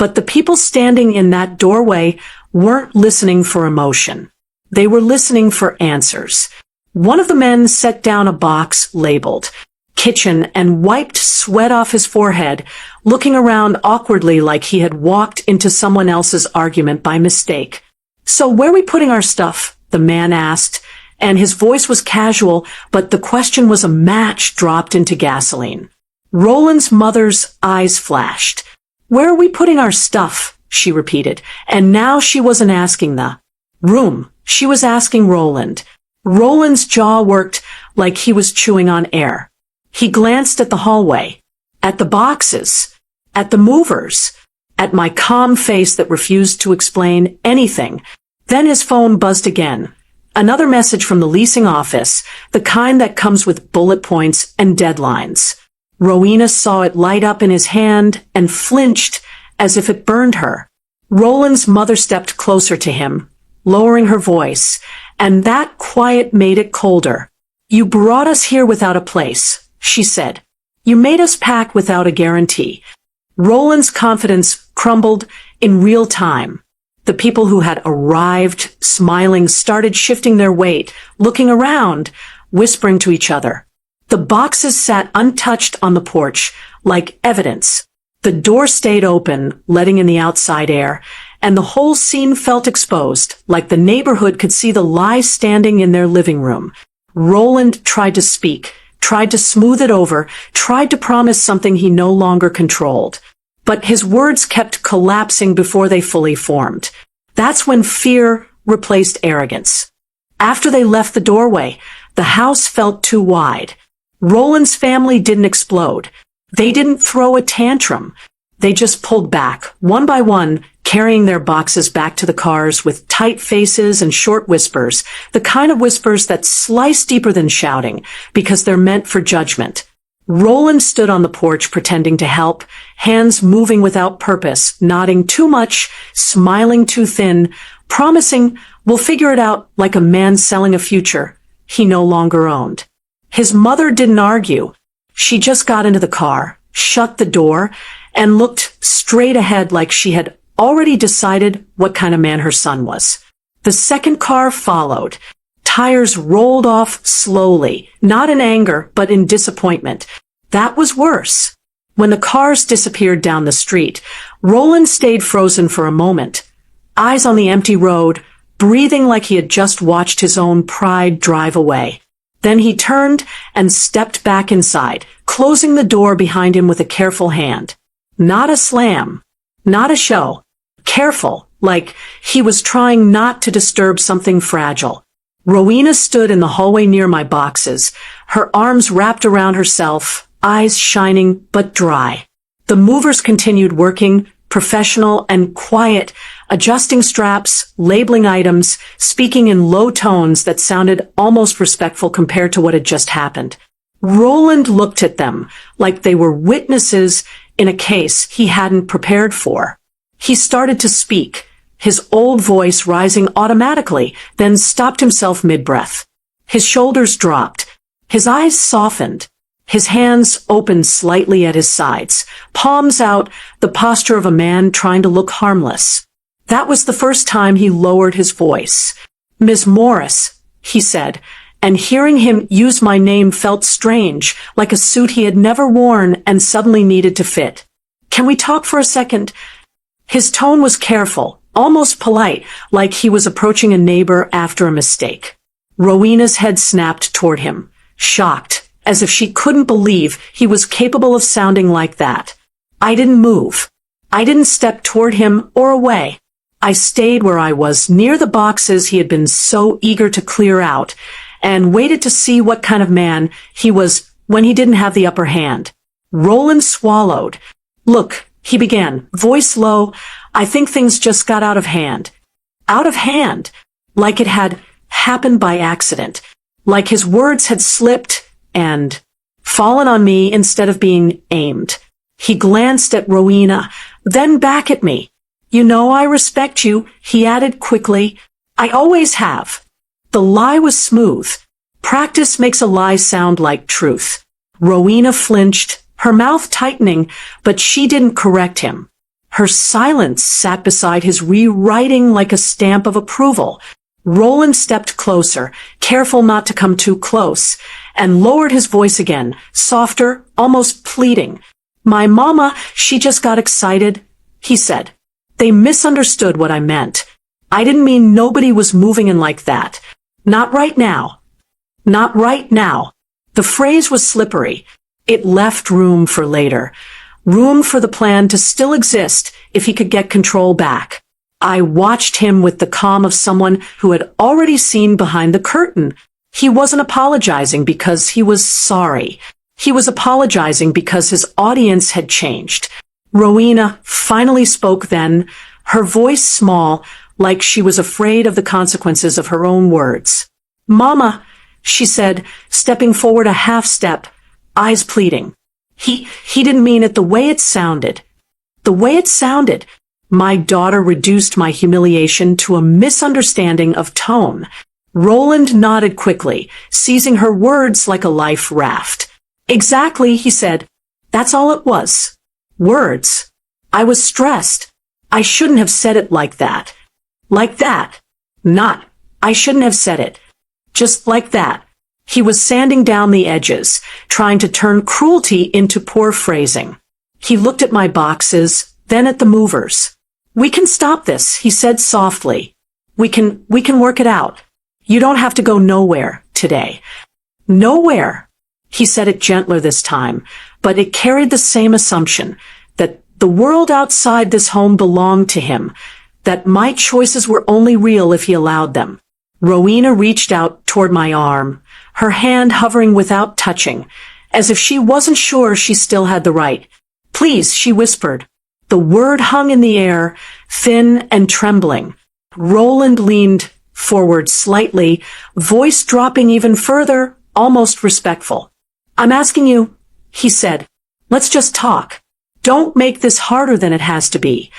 But the people standing in that doorway weren't listening for emotion. They were listening for answers. One of the men set down a box labeled kitchen and wiped sweat off his forehead, looking around awkwardly like he had walked into someone else's argument by mistake. "So where are we putting our stuff?" the man asked, and his voice was casual, but the question was a match dropped into gasoline. Roland's mother's eyes flashed. "Where are we putting our stuff?" she repeated, and now she wasn't asking the room. She was asking Roland. Roland's jaw worked like he was chewing on air. He glanced at the hallway, at the boxes, at the movers, at my calm face that refused to explain anything. Then his phone buzzed again. Another message from the leasing office, the kind that comes with bullet points and deadlines. Rowena saw it light up in his hand and flinched as if it burned her. Roland's mother stepped closer to him, lowering her voice, and that quiet made it colder. "You brought us here without a place," she said. "You made us pack without a guarantee." Roland's confidence crumbled in real time. The people who had arrived, smiling, started shifting their weight, looking around, whispering to each other. The boxes sat untouched on the porch, like evidence. The door stayed open, letting in the outside air, and the whole scene felt exposed, like the neighborhood could see the lies standing in their living room. Roland tried to speak, tried to smooth it over, tried to promise something he no longer controlled. But his words kept collapsing before they fully formed. That's when fear replaced arrogance. After they left the doorway, the house felt too wide. Roland's family didn't explode. They didn't throw a tantrum. They just pulled back, one by one, carrying their boxes back to the cars with tight faces and short whispers, the kind of whispers that slice deeper than shouting, because they're meant for judgment. Roland stood on the porch pretending to help, hands moving without purpose, nodding too much, smiling too thin, promising, "We'll figure it out," like a man selling a future he no longer owned. His mother didn't argue. She just got into the car, shut the door, and looked straight ahead like she had already decided what kind of man her son was. The second car followed. Tires rolled off slowly, not in anger, but in disappointment. That was worse. When the cars disappeared down the street, Roland stayed frozen for a moment, eyes on the empty road, breathing like he had just watched his own pride drive away. Then he turned and stepped back inside, closing the door behind him with a careful hand. Not a slam, not a show. Careful, like he was trying not to disturb something fragile. Rowena stood in the hallway near my boxes, her arms wrapped around herself, eyes shining but dry. The movers continued working, professional and quiet, adjusting straps, labeling items, speaking in low tones that sounded almost respectful compared to what had just happened. Roland looked at them like they were witnesses in a case he hadn't prepared for. He started to speak, his old voice rising automatically, then stopped himself mid-breath. His shoulders dropped, his eyes softened, his hands opened slightly at his sides, palms out, the posture of a man trying to look harmless. That was the first time he lowered his voice. "Miss Morris," he said, and hearing him use my name felt strange, like a suit he had never worn and suddenly needed to fit. "Can we talk for a second?" His tone was careful, almost polite, like he was approaching a neighbor after a mistake. Rowena's head snapped toward him, shocked, as if she couldn't believe he was capable of sounding like that. I didn't move. I didn't step toward him or away. I stayed where I was, near the boxes he had been so eager to clear out, and waited to see what kind of man he was when he didn't have the upper hand. Roland swallowed. "Look," he began, voice low, "I think things just got out of hand." Out of hand, like it had happened by accident, like his words had slipped and fallen on me instead of being aimed. He glanced at Rowena, then back at me. "You know I respect you," he added quickly. "I always have." The lie was smooth. Practice makes a lie sound like truth. Rowena flinched, her mouth tightening, but she didn't correct him. Her silence sat beside his rewriting like a stamp of approval. Roland stepped closer, careful not to come too close, and lowered his voice again, softer, almost pleading. "My mama, she just got excited," he said. "They misunderstood what I meant. I didn't mean nobody was moving in like that. Not right now. Not right now." The phrase was slippery. It left room for later. Room for the plan to still exist if he could get control back. I watched him with the calm of someone who had already seen behind the curtain. He wasn't apologizing because he was sorry. He was apologizing because his audience had changed. Rowena finally spoke then, her voice small, like she was afraid of the consequences of her own words. "Mama," she said, stepping forward a half step, eyes pleading. He didn't mean it the way it sounded. The way it sounded. My daughter reduced my humiliation to a misunderstanding of tone. Roland nodded quickly, seizing her words like a life raft. "Exactly," he said. "That's all it was. Words. I was stressed. I shouldn't have said it like that. Like that. Not, I shouldn't have said it. Just like that." He was sanding down the edges, trying to turn cruelty into poor phrasing. He looked at my boxes, then at the movers. "We can stop this," he said softly. We can work it out. You don't have to go nowhere today." "Nowhere." He said it gentler this time, but it carried the same assumption, that the world outside this home belonged to him, that my choices were only real if he allowed them. Rowena reached out toward my arm, her hand hovering without touching, as if she wasn't sure she still had the right. "Please," she whispered. The word hung in the air, thin and trembling. Roland leaned forward slightly, voice dropping even further, almost respectful. "I'm asking you," he said. "Let's just talk. Don't make this harder than it has to be."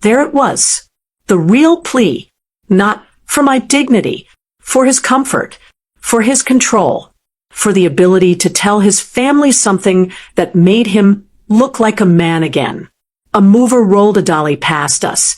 There it was. The real plea. Not for my dignity, for his comfort, for his control, for the ability to tell his family something that made him look like a man again. A mover rolled a dolly past us,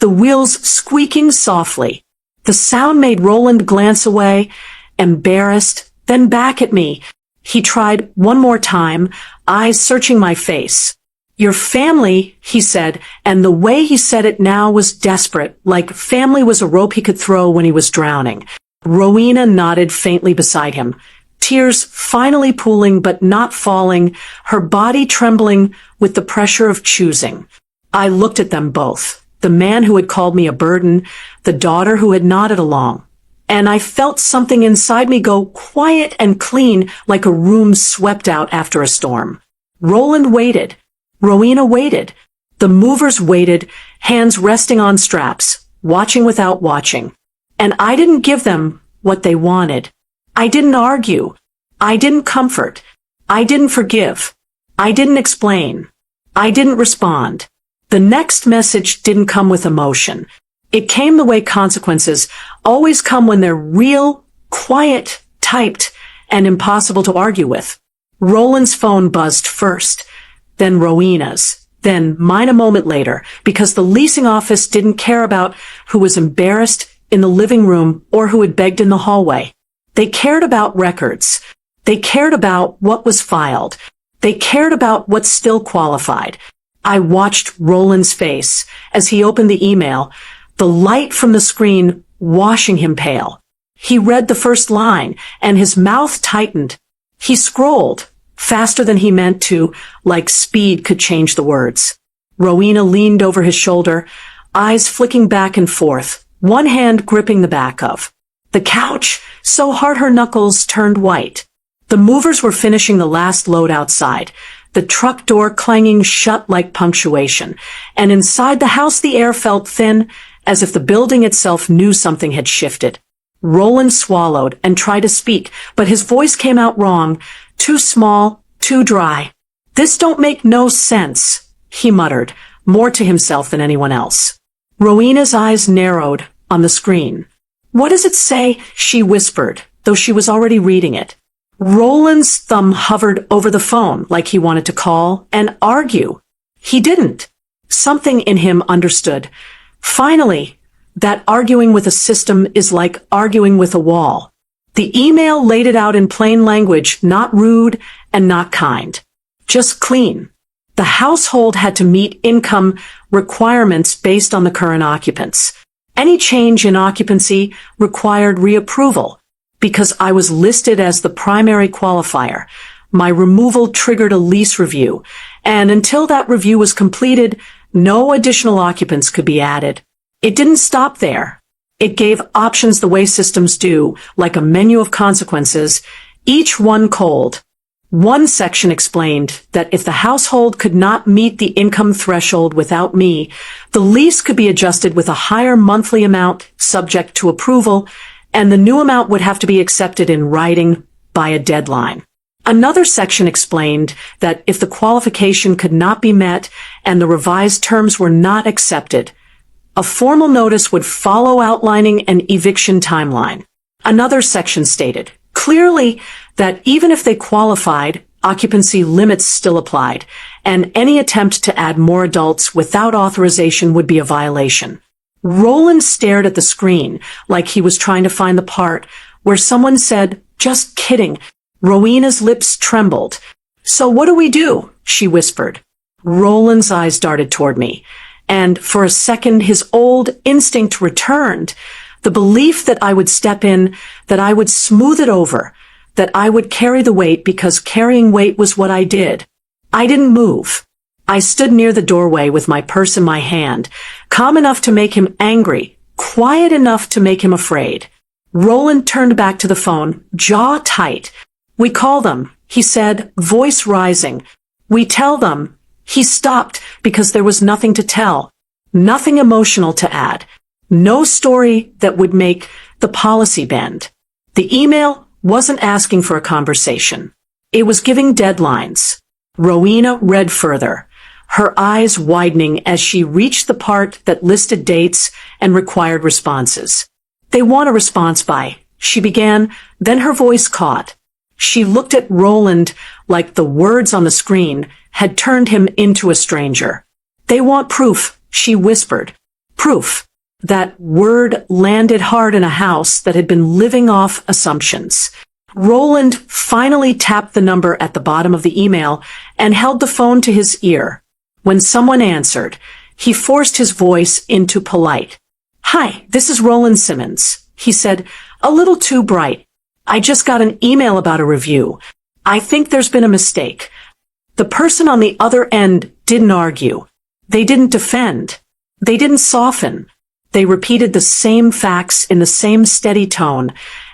the wheels squeaking softly. The sound made Roland glance away, embarrassed, then back at me. He tried one more time, eyes searching my face. "Your family," he said, and the way he said it now was desperate, like family was a rope he could throw when he was drowning. Rowena nodded faintly beside him, tears finally pooling but not falling, her body trembling with the pressure of choosing. I looked at them both, the man who had called me a burden, the daughter who had nodded along. And I felt something inside me go quiet and clean like a room swept out after a storm. Roland waited. Rowena waited. The movers waited, hands resting on straps, watching without watching. And I didn't give them what they wanted. I didn't argue. I didn't comfort. I didn't forgive. I didn't explain. I didn't respond. The next message didn't come with emotion. It came the way consequences always come when they're real, quiet, typed, and impossible to argue with. Roland's phone buzzed first, then Rowena's, then mine a moment later, because the leasing office didn't care about who was embarrassed in the living room or who had begged in the hallway. They cared about records. They cared about what was filed. They cared about what still qualified. I watched Roland's face as he opened the email, the light from the screen washing him pale. He read the first line, and his mouth tightened. He scrolled, faster than he meant to, like speed could change the words. Rowena leaned over his shoulder, eyes flicking back and forth, one hand gripping the back of the couch, so hard her knuckles turned white. The movers were finishing the last load outside, the truck door clanging shut like punctuation, and inside the house the air felt thin, as if the building itself knew something had shifted. Roland swallowed and tried to speak, but his voice came out wrong, too small, too dry. "This don't make no sense," he muttered, more to himself than anyone else. Rowena's eyes narrowed on the screen. "What does it say?" she whispered, though she was already reading it. Roland's thumb hovered over the phone like he wanted to call and argue. He didn't. Something in him understood. Finally, that arguing with a system is like arguing with a wall. The email laid it out in plain language, not rude and not kind. Just clean. The household had to meet income requirements based on the current occupants. Any change in occupancy required reapproval. Because I was listed as the primary qualifier, my removal triggered a lease review, and until that review was completed, no additional occupants could be added. It didn't stop there. It gave options the way systems do, like a menu of consequences, each one cold. One section explained that if the household could not meet the income threshold without me, the lease could be adjusted with a higher monthly amount subject to approval, and the new amount would have to be accepted in writing by a deadline. Another section explained that if the qualification could not be met and the revised terms were not accepted, a formal notice would follow outlining an eviction timeline. Another section stated clearly that even if they qualified, occupancy limits still applied, and any attempt to add more adults without authorization would be a violation. Roland stared at the screen like he was trying to find the part where someone said, "Just kidding." Rowena's lips trembled. "So what do we do?" she whispered. Roland's eyes darted toward me, and for a second his old instinct returned, the belief that I would step in, that I would smooth it over, that I would carry the weight because carrying weight was what I did. I didn't move. I stood near the doorway with my purse in my hand, calm enough to make him angry, quiet enough to make him afraid. Roland turned back to the phone, jaw tight. "We call them," he said, voice rising. "We tell them." He stopped because there was nothing to tell, nothing emotional to add, no story that would make the policy bend. The email wasn't asking for a conversation. It was giving deadlines. Rowena read further, her eyes widening as she reached the part that listed dates and required responses. "They want a response by," she began, then her voice caught. She looked at Roland like the words on the screen had turned him into a stranger. "They want proof," she whispered. Proof. That word landed hard in a house that had been living off assumptions. Roland finally tapped the number at the bottom of the email and held the phone to his ear. When someone answered, he forced his voice into polite. "Hi, this is Roland Simmons," he said, a little too bright. "I just got an email about a review. I think there's been a mistake." The person on the other end didn't argue. They didn't defend. They didn't soften. They repeated the same facts in the same steady tone,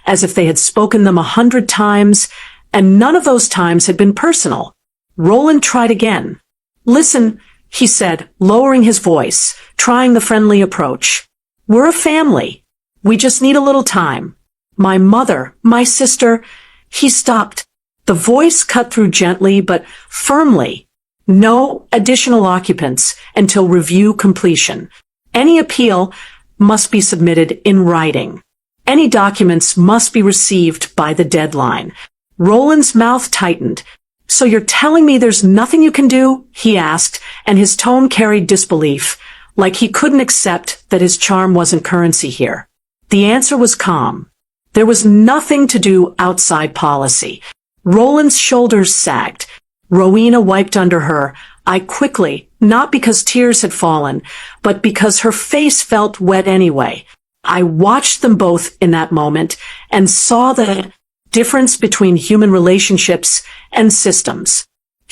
as if they had spoken them 100 times, and none of those times had been personal. Roland tried again. "Listen," he said, lowering his voice, trying the friendly approach. "We're a family. We just need a little time. My mother, my sister." He stopped. The voice cut through gently but firmly. "No additional occupants until review completion. Any appeal must be submitted in writing. Any documents must be received by the deadline." Roland's mouth tightened. "So you're telling me there's nothing you can do?" he asked, and his tone carried disbelief, like he couldn't accept that his charm wasn't currency here. The answer was calm. There was nothing to do outside policy. Roland's shoulders sagged. Rowena wiped under her eye quickly, not because tears had fallen, but because her face felt wet anyway. I watched them both in that moment and saw the difference between human relationships and systems.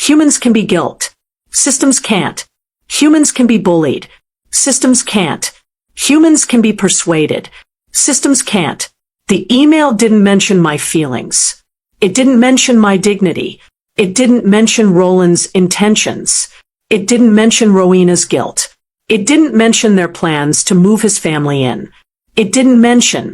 Humans can be guilt. Systems can't. Humans can be bullied. Systems can't. Humans can be persuaded. Systems can't. The email didn't mention my feelings. It didn't mention my dignity. It didn't mention Roland's intentions. It didn't mention Rowena's guilt. It didn't mention their plans to move his family in. It didn't mention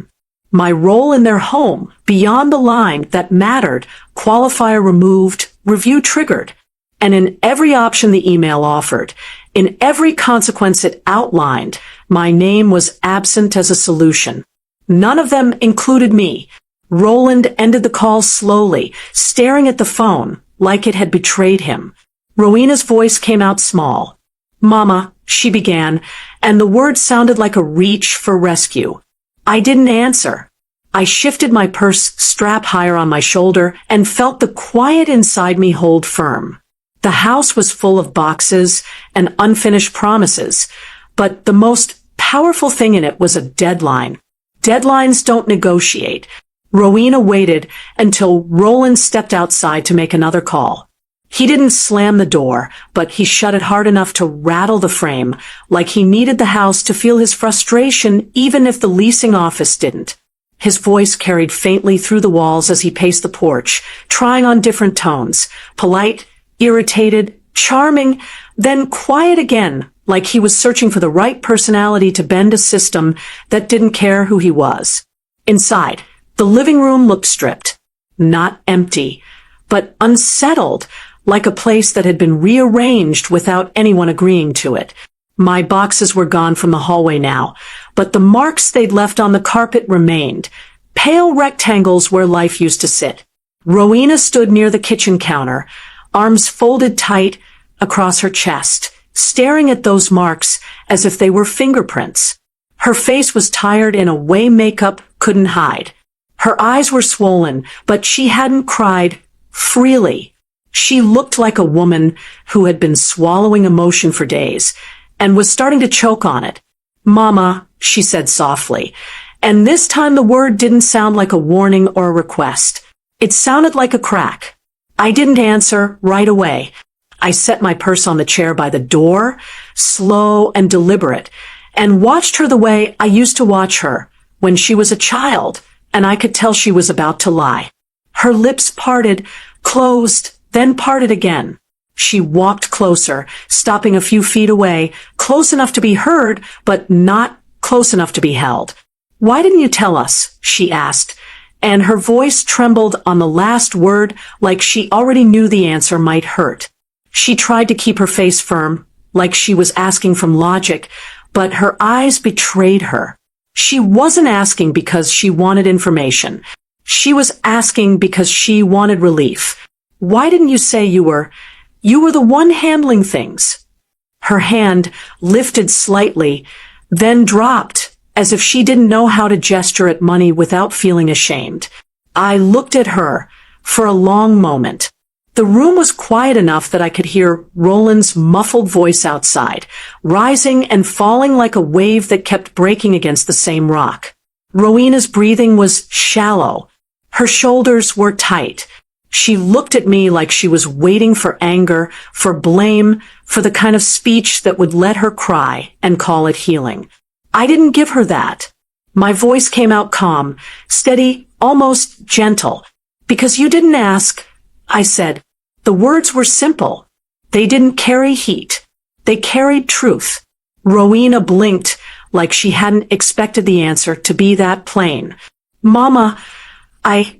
my role in their home beyond the line that mattered, qualifier removed, review triggered. And in every option the email offered, in every consequence it outlined, my name was absent as a solution. None of them included me. Roland ended the call slowly, staring at the phone like it had betrayed him. Rowena's voice came out small. "Mama," she began, and the words sounded like a reach for rescue. I didn't answer. I shifted my purse strap higher on my shoulder and felt the quiet inside me hold firm. The house was full of boxes and unfinished promises, but the most powerful thing in it was a deadline. Deadlines don't negotiate. Rowena waited until Roland stepped outside to make another call. He didn't slam the door, but he shut it hard enough to rattle the frame, like he needed the house to feel his frustration even if the leasing office didn't. His voice carried faintly through the walls as he paced the porch, trying on different tones, polite, irritated, charming, then quiet again, like he was searching for the right personality to bend a system that didn't care who he was. Inside, the living room looked stripped, not empty, but unsettled, like a place that had been rearranged without anyone agreeing to it. My boxes were gone from the hallway now, but the marks they'd left on the carpet remained, pale rectangles where life used to sit. Rowena stood near the kitchen counter, arms folded tight across her chest, staring at those marks as if they were fingerprints. Her face was tired in a way makeup couldn't hide. Her eyes were swollen, but she hadn't cried freely. She looked like a woman who had been swallowing emotion for days and was starting to choke on it. "Mama," she said softly, and this time the word didn't sound like a warning or a request. It sounded like a crack. I didn't answer right away. I set my purse on the chair by the door, slow and deliberate, and watched her the way I used to watch her when she was a child, and I could tell she was about to lie. Her lips parted, closed, then parted again. She walked closer, stopping a few feet away, close enough to be heard, but not close enough to be held. "Why didn't you tell us?" she asked, and her voice trembled on the last word like she already knew the answer might hurt. She tried to keep her face firm, like she was asking from logic, but her eyes betrayed her. She wasn't asking because she wanted information. She was asking because she wanted relief. "Why didn't you say you were the one handling things?" Her hand lifted slightly, then dropped, as if she didn't know how to gesture at money without feeling ashamed. I looked at her for a long moment. The room was quiet enough that I could hear Roland's muffled voice outside, rising and falling like a wave that kept breaking against the same rock. Rowena's breathing was shallow. Her shoulders were tight. She looked at me like she was waiting for anger, for blame, for the kind of speech that would let her cry and call it healing. I didn't give her that. My voice came out calm, steady, almost gentle. "Because you didn't ask," I said. The words were simple. They didn't carry heat. They carried truth. Rowena blinked like she hadn't expected the answer to be that plain. "Mama,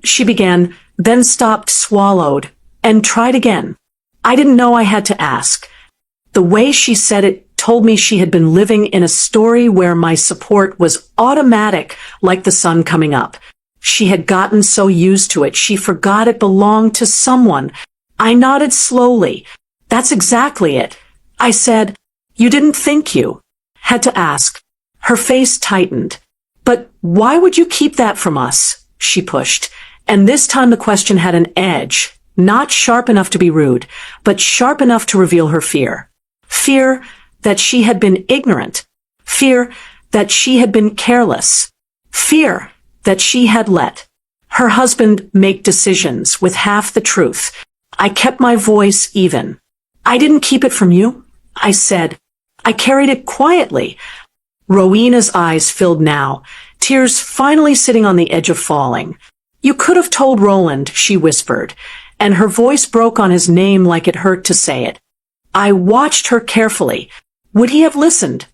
she began, then stopped, swallowed, and tried again. I didn't know I had to ask. The way she said it told me she had been living in a story where my support was automatic, like the sun coming up. She had gotten so used to it, she forgot it belonged to someone. I nodded slowly. "That's exactly it." I said, "You didn't think you had to ask." Her face tightened. "But why would you keep that from us?" she pushed. And this time the question had an edge, not sharp enough to be rude, but sharp enough to reveal her fear. Fear that she had been ignorant. Fear that she had been careless. Fear that she had let her husband make decisions with half the truth. I kept my voice even. "I didn't keep it from you," I said. "I carried it quietly." Rowena's eyes filled now, tears finally sitting on the edge of falling. "You could have told Roland," she whispered, and her voice broke on his name like it hurt to say it. I watched her carefully. Would he have listened?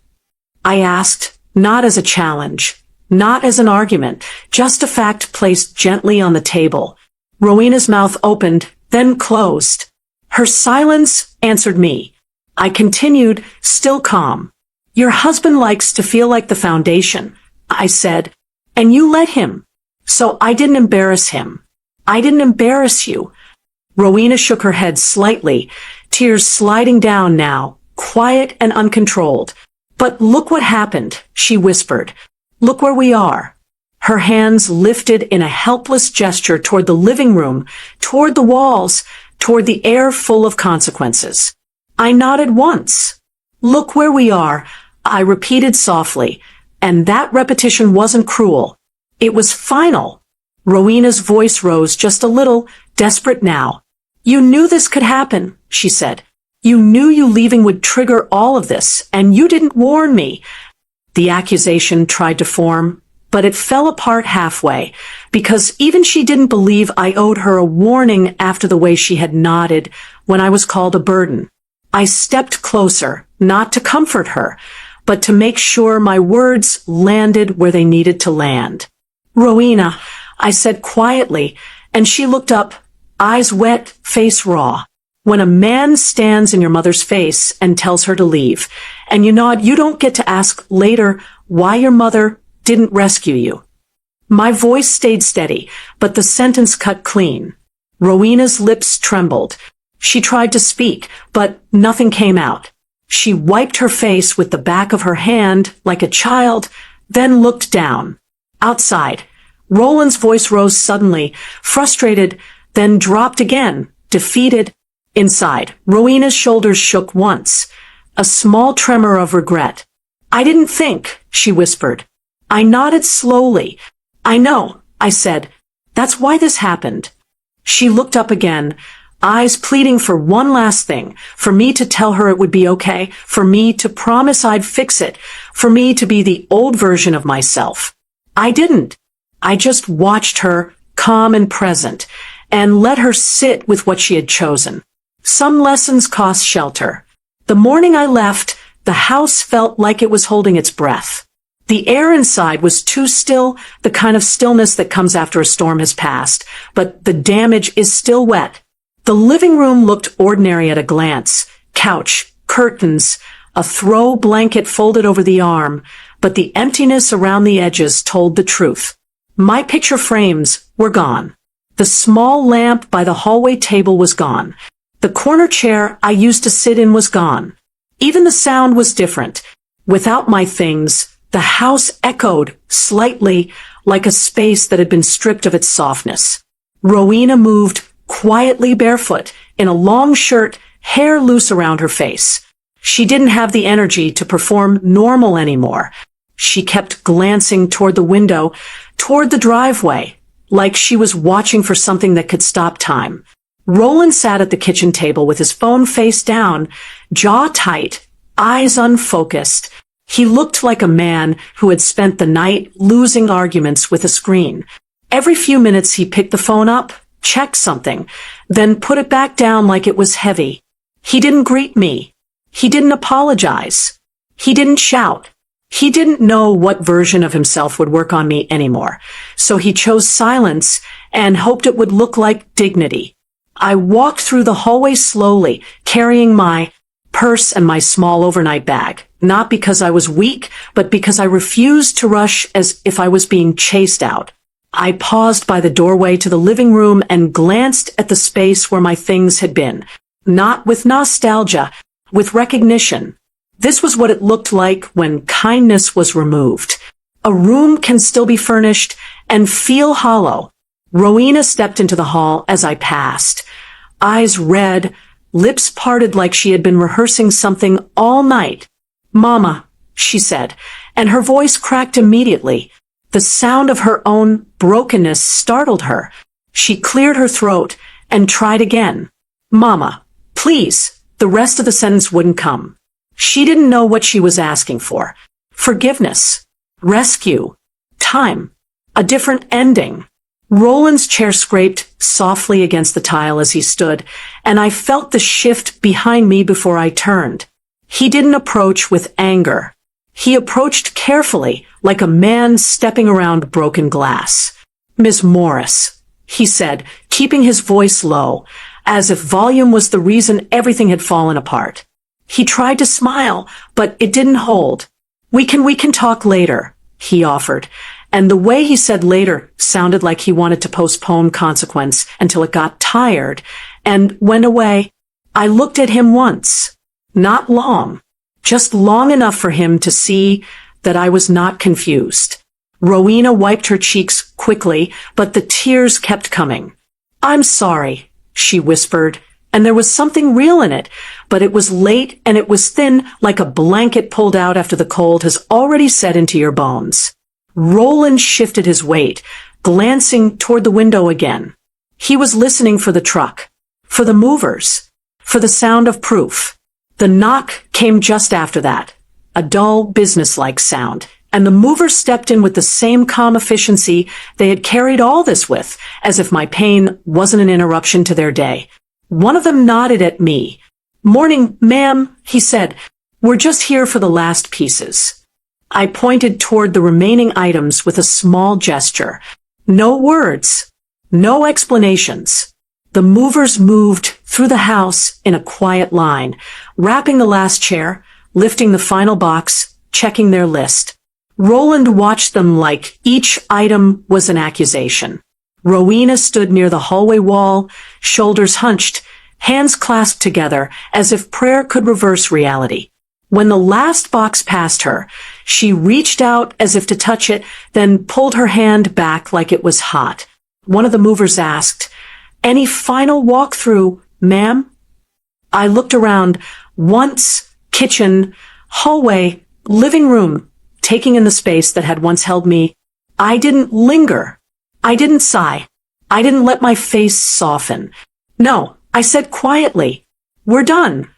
I asked, not as a challenge, not as an argument, just a fact placed gently on the table. Rowena's mouth opened, then closed. Her silence answered me. I continued, still calm. "Your husband likes to feel like the foundation," I said, "and you let him. So I didn't embarrass him. I didn't embarrass you." Rowena shook her head slightly, tears sliding down now, quiet and uncontrolled. "But look what happened," she whispered. "Look where we are." Her hands lifted in a helpless gesture toward the living room, toward the walls, toward the air full of consequences. I nodded once. "Look where we are," I repeated softly, and that repetition wasn't cruel. It was final. Rowena's voice rose just a little, desperate now. "You knew this could happen," she said. "You knew you leaving would trigger all of this, and you didn't warn me." The accusation tried to form, but it fell apart halfway, because even she didn't believe I owed her a warning after the way she had nodded when I was called a burden. I stepped closer, not to comfort her, but to make sure my words landed where they needed to land. "Rowena," I said quietly, and she looked up, eyes wet, face raw. "When a man stands in your mother's face and tells her to leave, and you nod, you don't get to ask later why your mother didn't rescue you." My voice stayed steady, but the sentence cut clean. Rowena's lips trembled. She tried to speak, but nothing came out. She wiped her face with the back of her hand like a child, then looked down. Outside, Roland's voice rose suddenly, frustrated, then dropped again, defeated. Inside, Rowena's shoulders shook once, a small tremor of regret. "I didn't think," she whispered. I nodded slowly. "I know," I said. "That's why this happened." She looked up again, eyes pleading for one last thing, for me to tell her it would be okay, for me to promise I'd fix it, for me to be the old version of myself. I didn't. I just watched her, calm and present, and let her sit with what she had chosen. Some lessons cost shelter. The morning I left, the house felt like it was holding its breath. The air inside was too still, the kind of stillness that comes after a storm has passed, but the damage is still wet. The living room looked ordinary at a glance. Couch, curtains, a throw blanket folded over the arm, but the emptiness around the edges told the truth. My picture frames were gone. The small lamp by the hallway table was gone. The corner chair I used to sit in was gone. Even the sound was different. Without my things, the house echoed slightly like a space that had been stripped of its softness. Rowena moved quietly barefoot, in a long shirt, hair loose around her face. She didn't have the energy to perform normal anymore. She kept glancing toward the window, toward the driveway, like she was watching for something that could stop time. Roland sat at the kitchen table with his phone face down, jaw tight, eyes unfocused. He looked like a man who had spent the night losing arguments with a screen. Every few minutes he picked the phone up, checked something, then put it back down like it was heavy. He didn't greet me. He didn't apologize. He didn't shout. He didn't know what version of himself would work on me anymore, so he chose silence and hoped it would look like dignity. I walked through the hallway slowly, carrying my purse and my small overnight bag, not because I was weak, but because I refused to rush as if I was being chased out. I paused by the doorway to the living room and glanced at the space where my things had been, not with nostalgia, with recognition. This was what it looked like when kindness was removed. A room can still be furnished and feel hollow. Rowena stepped into the hall as I passed, eyes red, lips parted like she had been rehearsing something all night. "Mama," she said, and her voice cracked immediately. The sound of her own brokenness startled her. She cleared her throat and tried again. "Mama, please." The rest of the sentence wouldn't come. She didn't know what she was asking for. Forgiveness, rescue, time, a different ending. Roland's chair scraped softly against the tile as he stood, and I felt the shift behind me before I turned. He didn't approach with anger. He approached carefully, like a man stepping around broken glass. "Miss Morris," he said, keeping his voice low, as if volume was the reason everything had fallen apart. He tried to smile, but it didn't hold. We can talk later," he offered, and the way he said later sounded like he wanted to postpone consequence until it got tired, and went away. I looked at him once. Not long. Just long enough for him to see that I was not confused. Rowena wiped her cheeks quickly, but the tears kept coming. "I'm sorry," she whispered, and there was something real in it, but it was late and it was thin, like a blanket pulled out after the cold has already set into your bones. Roland shifted his weight, glancing toward the window again. He was listening for the truck, for the movers, for the sound of proof. The knock came just after that, a dull, businesslike sound, and the movers stepped in with the same calm efficiency they had carried all this with, as if my pain wasn't an interruption to their day. One of them nodded at me. "Morning, ma'am," he said. "We're just here for the last pieces." I pointed toward the remaining items with a small gesture. No words, no explanations. The movers moved through the house in a quiet line, wrapping the last chair, lifting the final box, checking their list. Roland watched them like each item was an accusation. Rowena stood near the hallway wall, shoulders hunched, hands clasped together as if prayer could reverse reality. When the last box passed her, she reached out as if to touch it, then pulled her hand back like it was hot. One of the movers asked, "Any final walkthrough, ma'am?" I looked around once, kitchen, hallway, living room, taking in the space that had once held me. I didn't linger. I didn't sigh. I didn't let my face soften. No, I said quietly, "We're done."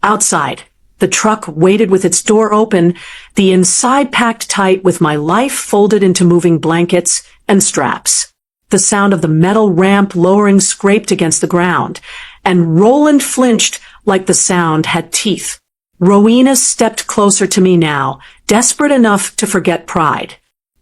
Outside, the truck waited with its door open, the inside packed tight with my life folded into moving blankets and straps. The sound of the metal ramp lowering scraped against the ground, and Roland flinched like the sound had teeth. Rowena stepped closer to me now, desperate enough to forget pride.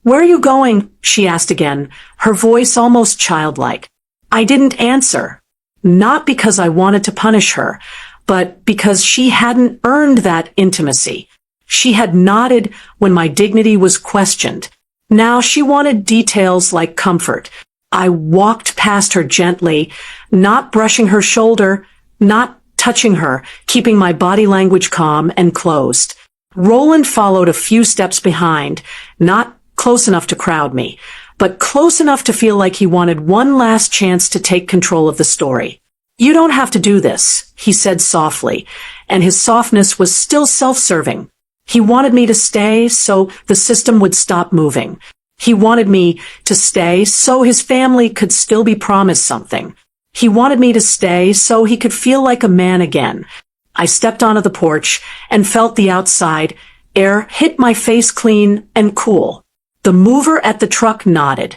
"Where are you going?" she asked again, her voice almost childlike. I didn't answer, not because I wanted to punish her, but because she hadn't earned that intimacy. She had nodded when my dignity was questioned. Now she wanted details like comfort. I walked past her gently, not brushing her shoulder, not touching her, keeping my body language calm and closed. Roland followed a few steps behind, not close enough to crowd me, but close enough to feel like he wanted one last chance to take control of the story. "You don't have to do this," he said softly, and his softness was still self-serving. He wanted me to stay so the system would stop moving. He wanted me to stay so his family could still be promised something. He wanted me to stay so he could feel like a man again. I stepped onto the porch and felt the outside air hit my face clean and cool. The mover at the truck nodded.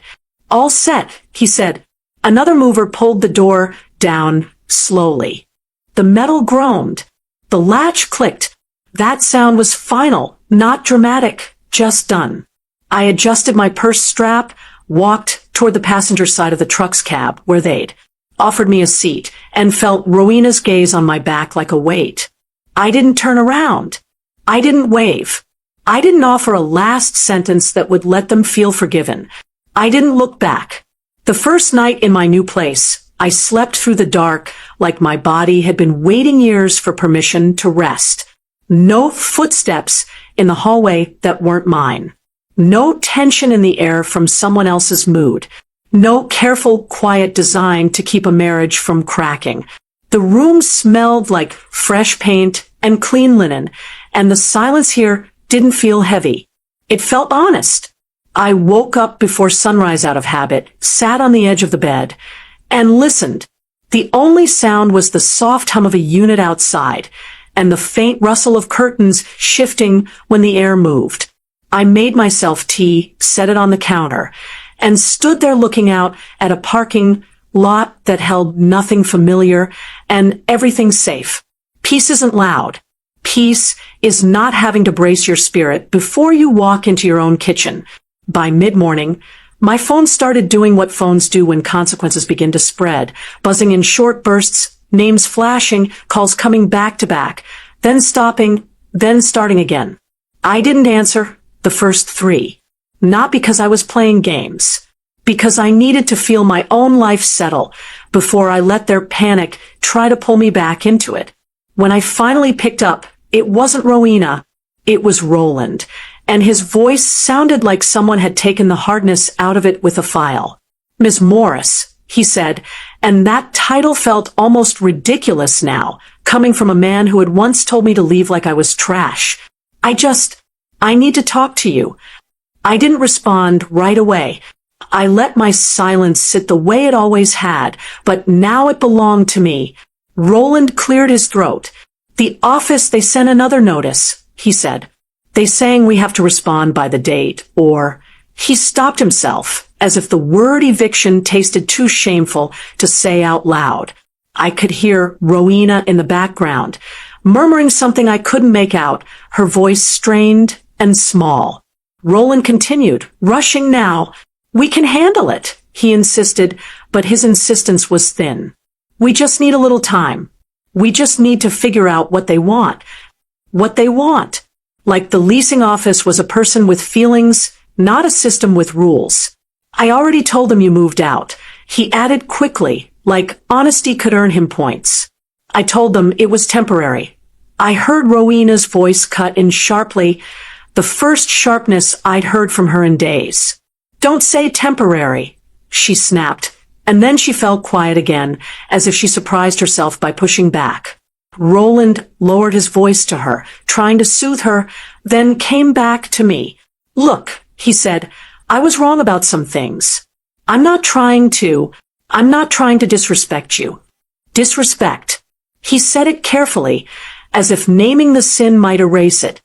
"All set," he said. Another mover pulled the door down slowly. The metal groaned. The latch clicked. That sound was final, not dramatic, just done. I adjusted my purse strap, walked toward the passenger side of the truck's cab where they'd offered me a seat, and felt Rowena's gaze on my back like a weight. I didn't turn around. I didn't wave. I didn't offer a last sentence that would let them feel forgiven. I didn't look back. The first night in my new place, I slept through the dark like my body had been waiting years for permission to rest. No footsteps in the hallway that weren't mine. No tension in the air from someone else's mood. No careful, quiet design to keep a marriage from cracking. The room smelled like fresh paint and clean linen, and the silence here didn't feel heavy. It felt honest. I woke up before sunrise out of habit, sat on the edge of the bed, and listened. The only sound was the soft hum of a unit outside, and the faint rustle of curtains shifting when the air moved. I made myself tea, set it on the counter, and stood there looking out at a parking lot that held nothing familiar and everything safe. Peace isn't loud. Peace is not having to brace your spirit before you walk into your own kitchen. By mid-morning, my phone started doing what phones do when consequences begin to spread, buzzing in short bursts, names flashing, calls coming back to back, then stopping, then starting again. I didn't answer the first three. Not because I was playing games, because I needed to feel my own life settle before I let their panic try to pull me back into it. When I finally picked up, it wasn't Rowena, it was Roland, and his voice sounded like someone had taken the hardness out of it with a file. "Miss Morris," he said, and that title felt almost ridiculous now, coming from a man who had once told me to leave like I was trash. I need to talk to you." I didn't respond right away. I let my silence sit the way it always had, but now it belonged to me. Roland cleared his throat. "The office, they sent another notice," he said. "They saying we have to respond by the date, or—" He stopped himself, as if the word eviction tasted too shameful to say out loud. I could hear Rowena in the background, murmuring something I couldn't make out, her voice strained and small. Roland continued, rushing now. "We can handle it," he insisted, but his insistence was thin. "We just need a little time. We just need to figure out what they want." What they want. Like the leasing office was a person with feelings, not a system with rules. "I already told them you moved out," he added quickly, like honesty could earn him points. "I told them it was temporary." I heard Rowena's voice cut in sharply, the first sharpness I'd heard from her in days. "Don't say temporary," she snapped, and then she fell quiet again, as if she surprised herself by pushing back. Roland lowered his voice to her, trying to soothe her, then came back to me. "Look," he said, "I was wrong about some things. I'm not trying to disrespect you." Disrespect. He said it carefully, as if naming the sin might erase it.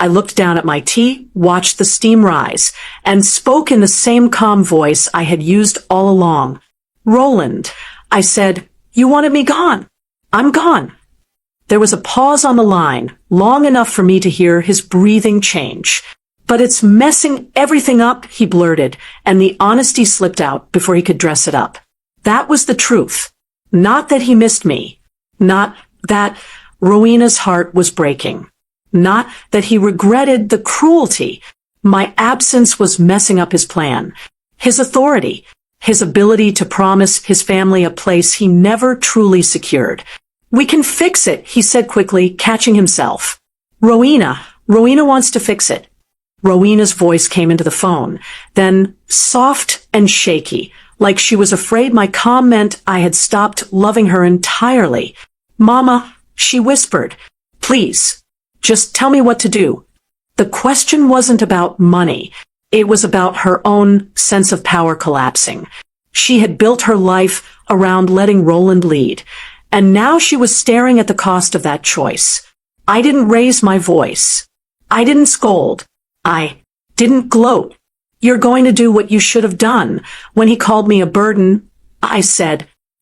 I looked down at my tea, watched the steam rise, and spoke in the same calm voice I had used all along. "Roland," I said, "you wanted me gone. I'm gone." There was a pause on the line, long enough for me to hear his breathing change. "But it's messing everything up," he blurted, and the honesty slipped out before he could dress it up. That was the truth. Not that he missed me. Not that Rowena's heart was breaking. Not that he regretted the cruelty. My absence was messing up his plan, his authority, his ability to promise his family a place he never truly secured. "We can fix it," he said quickly, catching himself. Rowena wants to fix it." Rowena's voice came into the phone, then soft and shaky, like she was afraid my calm meant I had stopped loving her entirely. "Mama," she whispered, "please. Just tell me what to do." The question wasn't about money. It was about her own sense of power collapsing. She had built her life around letting Roland lead, and now she was staring at the cost of that choice. I didn't raise my voice. I didn't scold. I didn't gloat. "You're going to do what you should have done when he called me a burden," I said.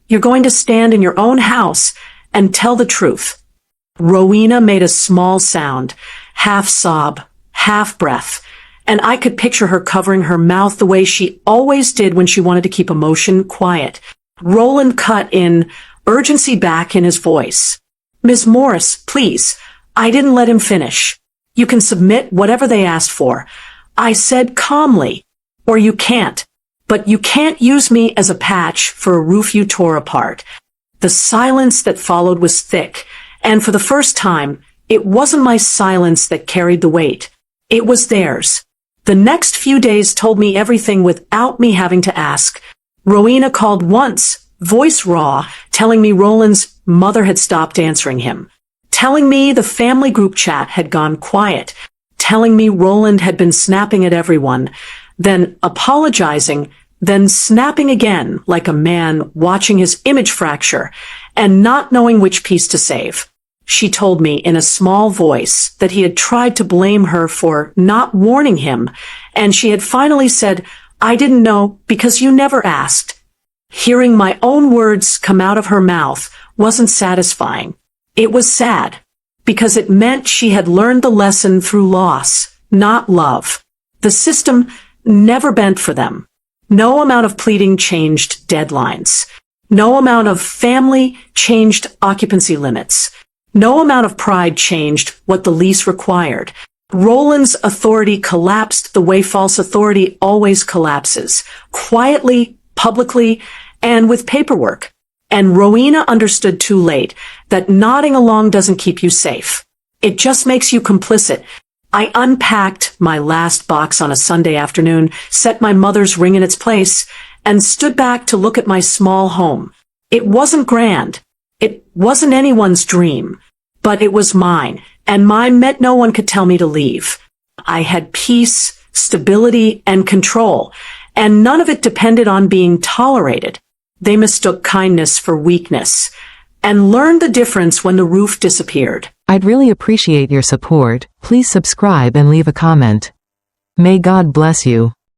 "You're going to stand in your own house and tell the truth." Rowena made a small sound, half sob, half breath, and I could picture her covering her mouth the way she always did when she wanted to keep emotion quiet. Roland cut in, urgency back in his voice. "Miss Morris, please." I didn't let him finish. "You can submit whatever they asked for," I said calmly, "or you can't. But you can't use me as a patch for a roof you tore apart." The silence that followed was thick, and for the first time, it wasn't my silence that carried the weight. It was theirs. The next few days told me everything without me having to ask. Rowena called once, voice raw, telling me Roland's mother had stopped answering him. Telling me the family group chat had gone quiet. Telling me Roland had been snapping at everyone, then apologizing, then snapping again like a man watching his image fracture and not knowing which piece to save. She told me in a small voice that he had tried to blame her for not warning him, and she had finally said, "I didn't know because you never asked." Hearing my own words come out of her mouth wasn't satisfying. It was sad, because it meant she had learned the lesson through loss, not love. The system never bent for them. No amount of pleading changed deadlines. No amount of family changed occupancy limits. No amount of pride changed what the lease required. Roland's authority collapsed the way false authority always collapses, quietly, publicly, and with paperwork. And Rowena understood too late that nodding along doesn't keep you safe. It just makes you complicit. I unpacked my last box on a Sunday afternoon, set my mother's ring in its place, and stood back to look at my small home. It wasn't grand. It wasn't anyone's dream. But it was mine, and mine meant no one could tell me to leave. I had peace, stability, and control, and none of it depended on being tolerated. They mistook kindness for weakness, and learned the difference when the roof disappeared. I'd really appreciate your support. Please subscribe and leave a comment. May God bless you.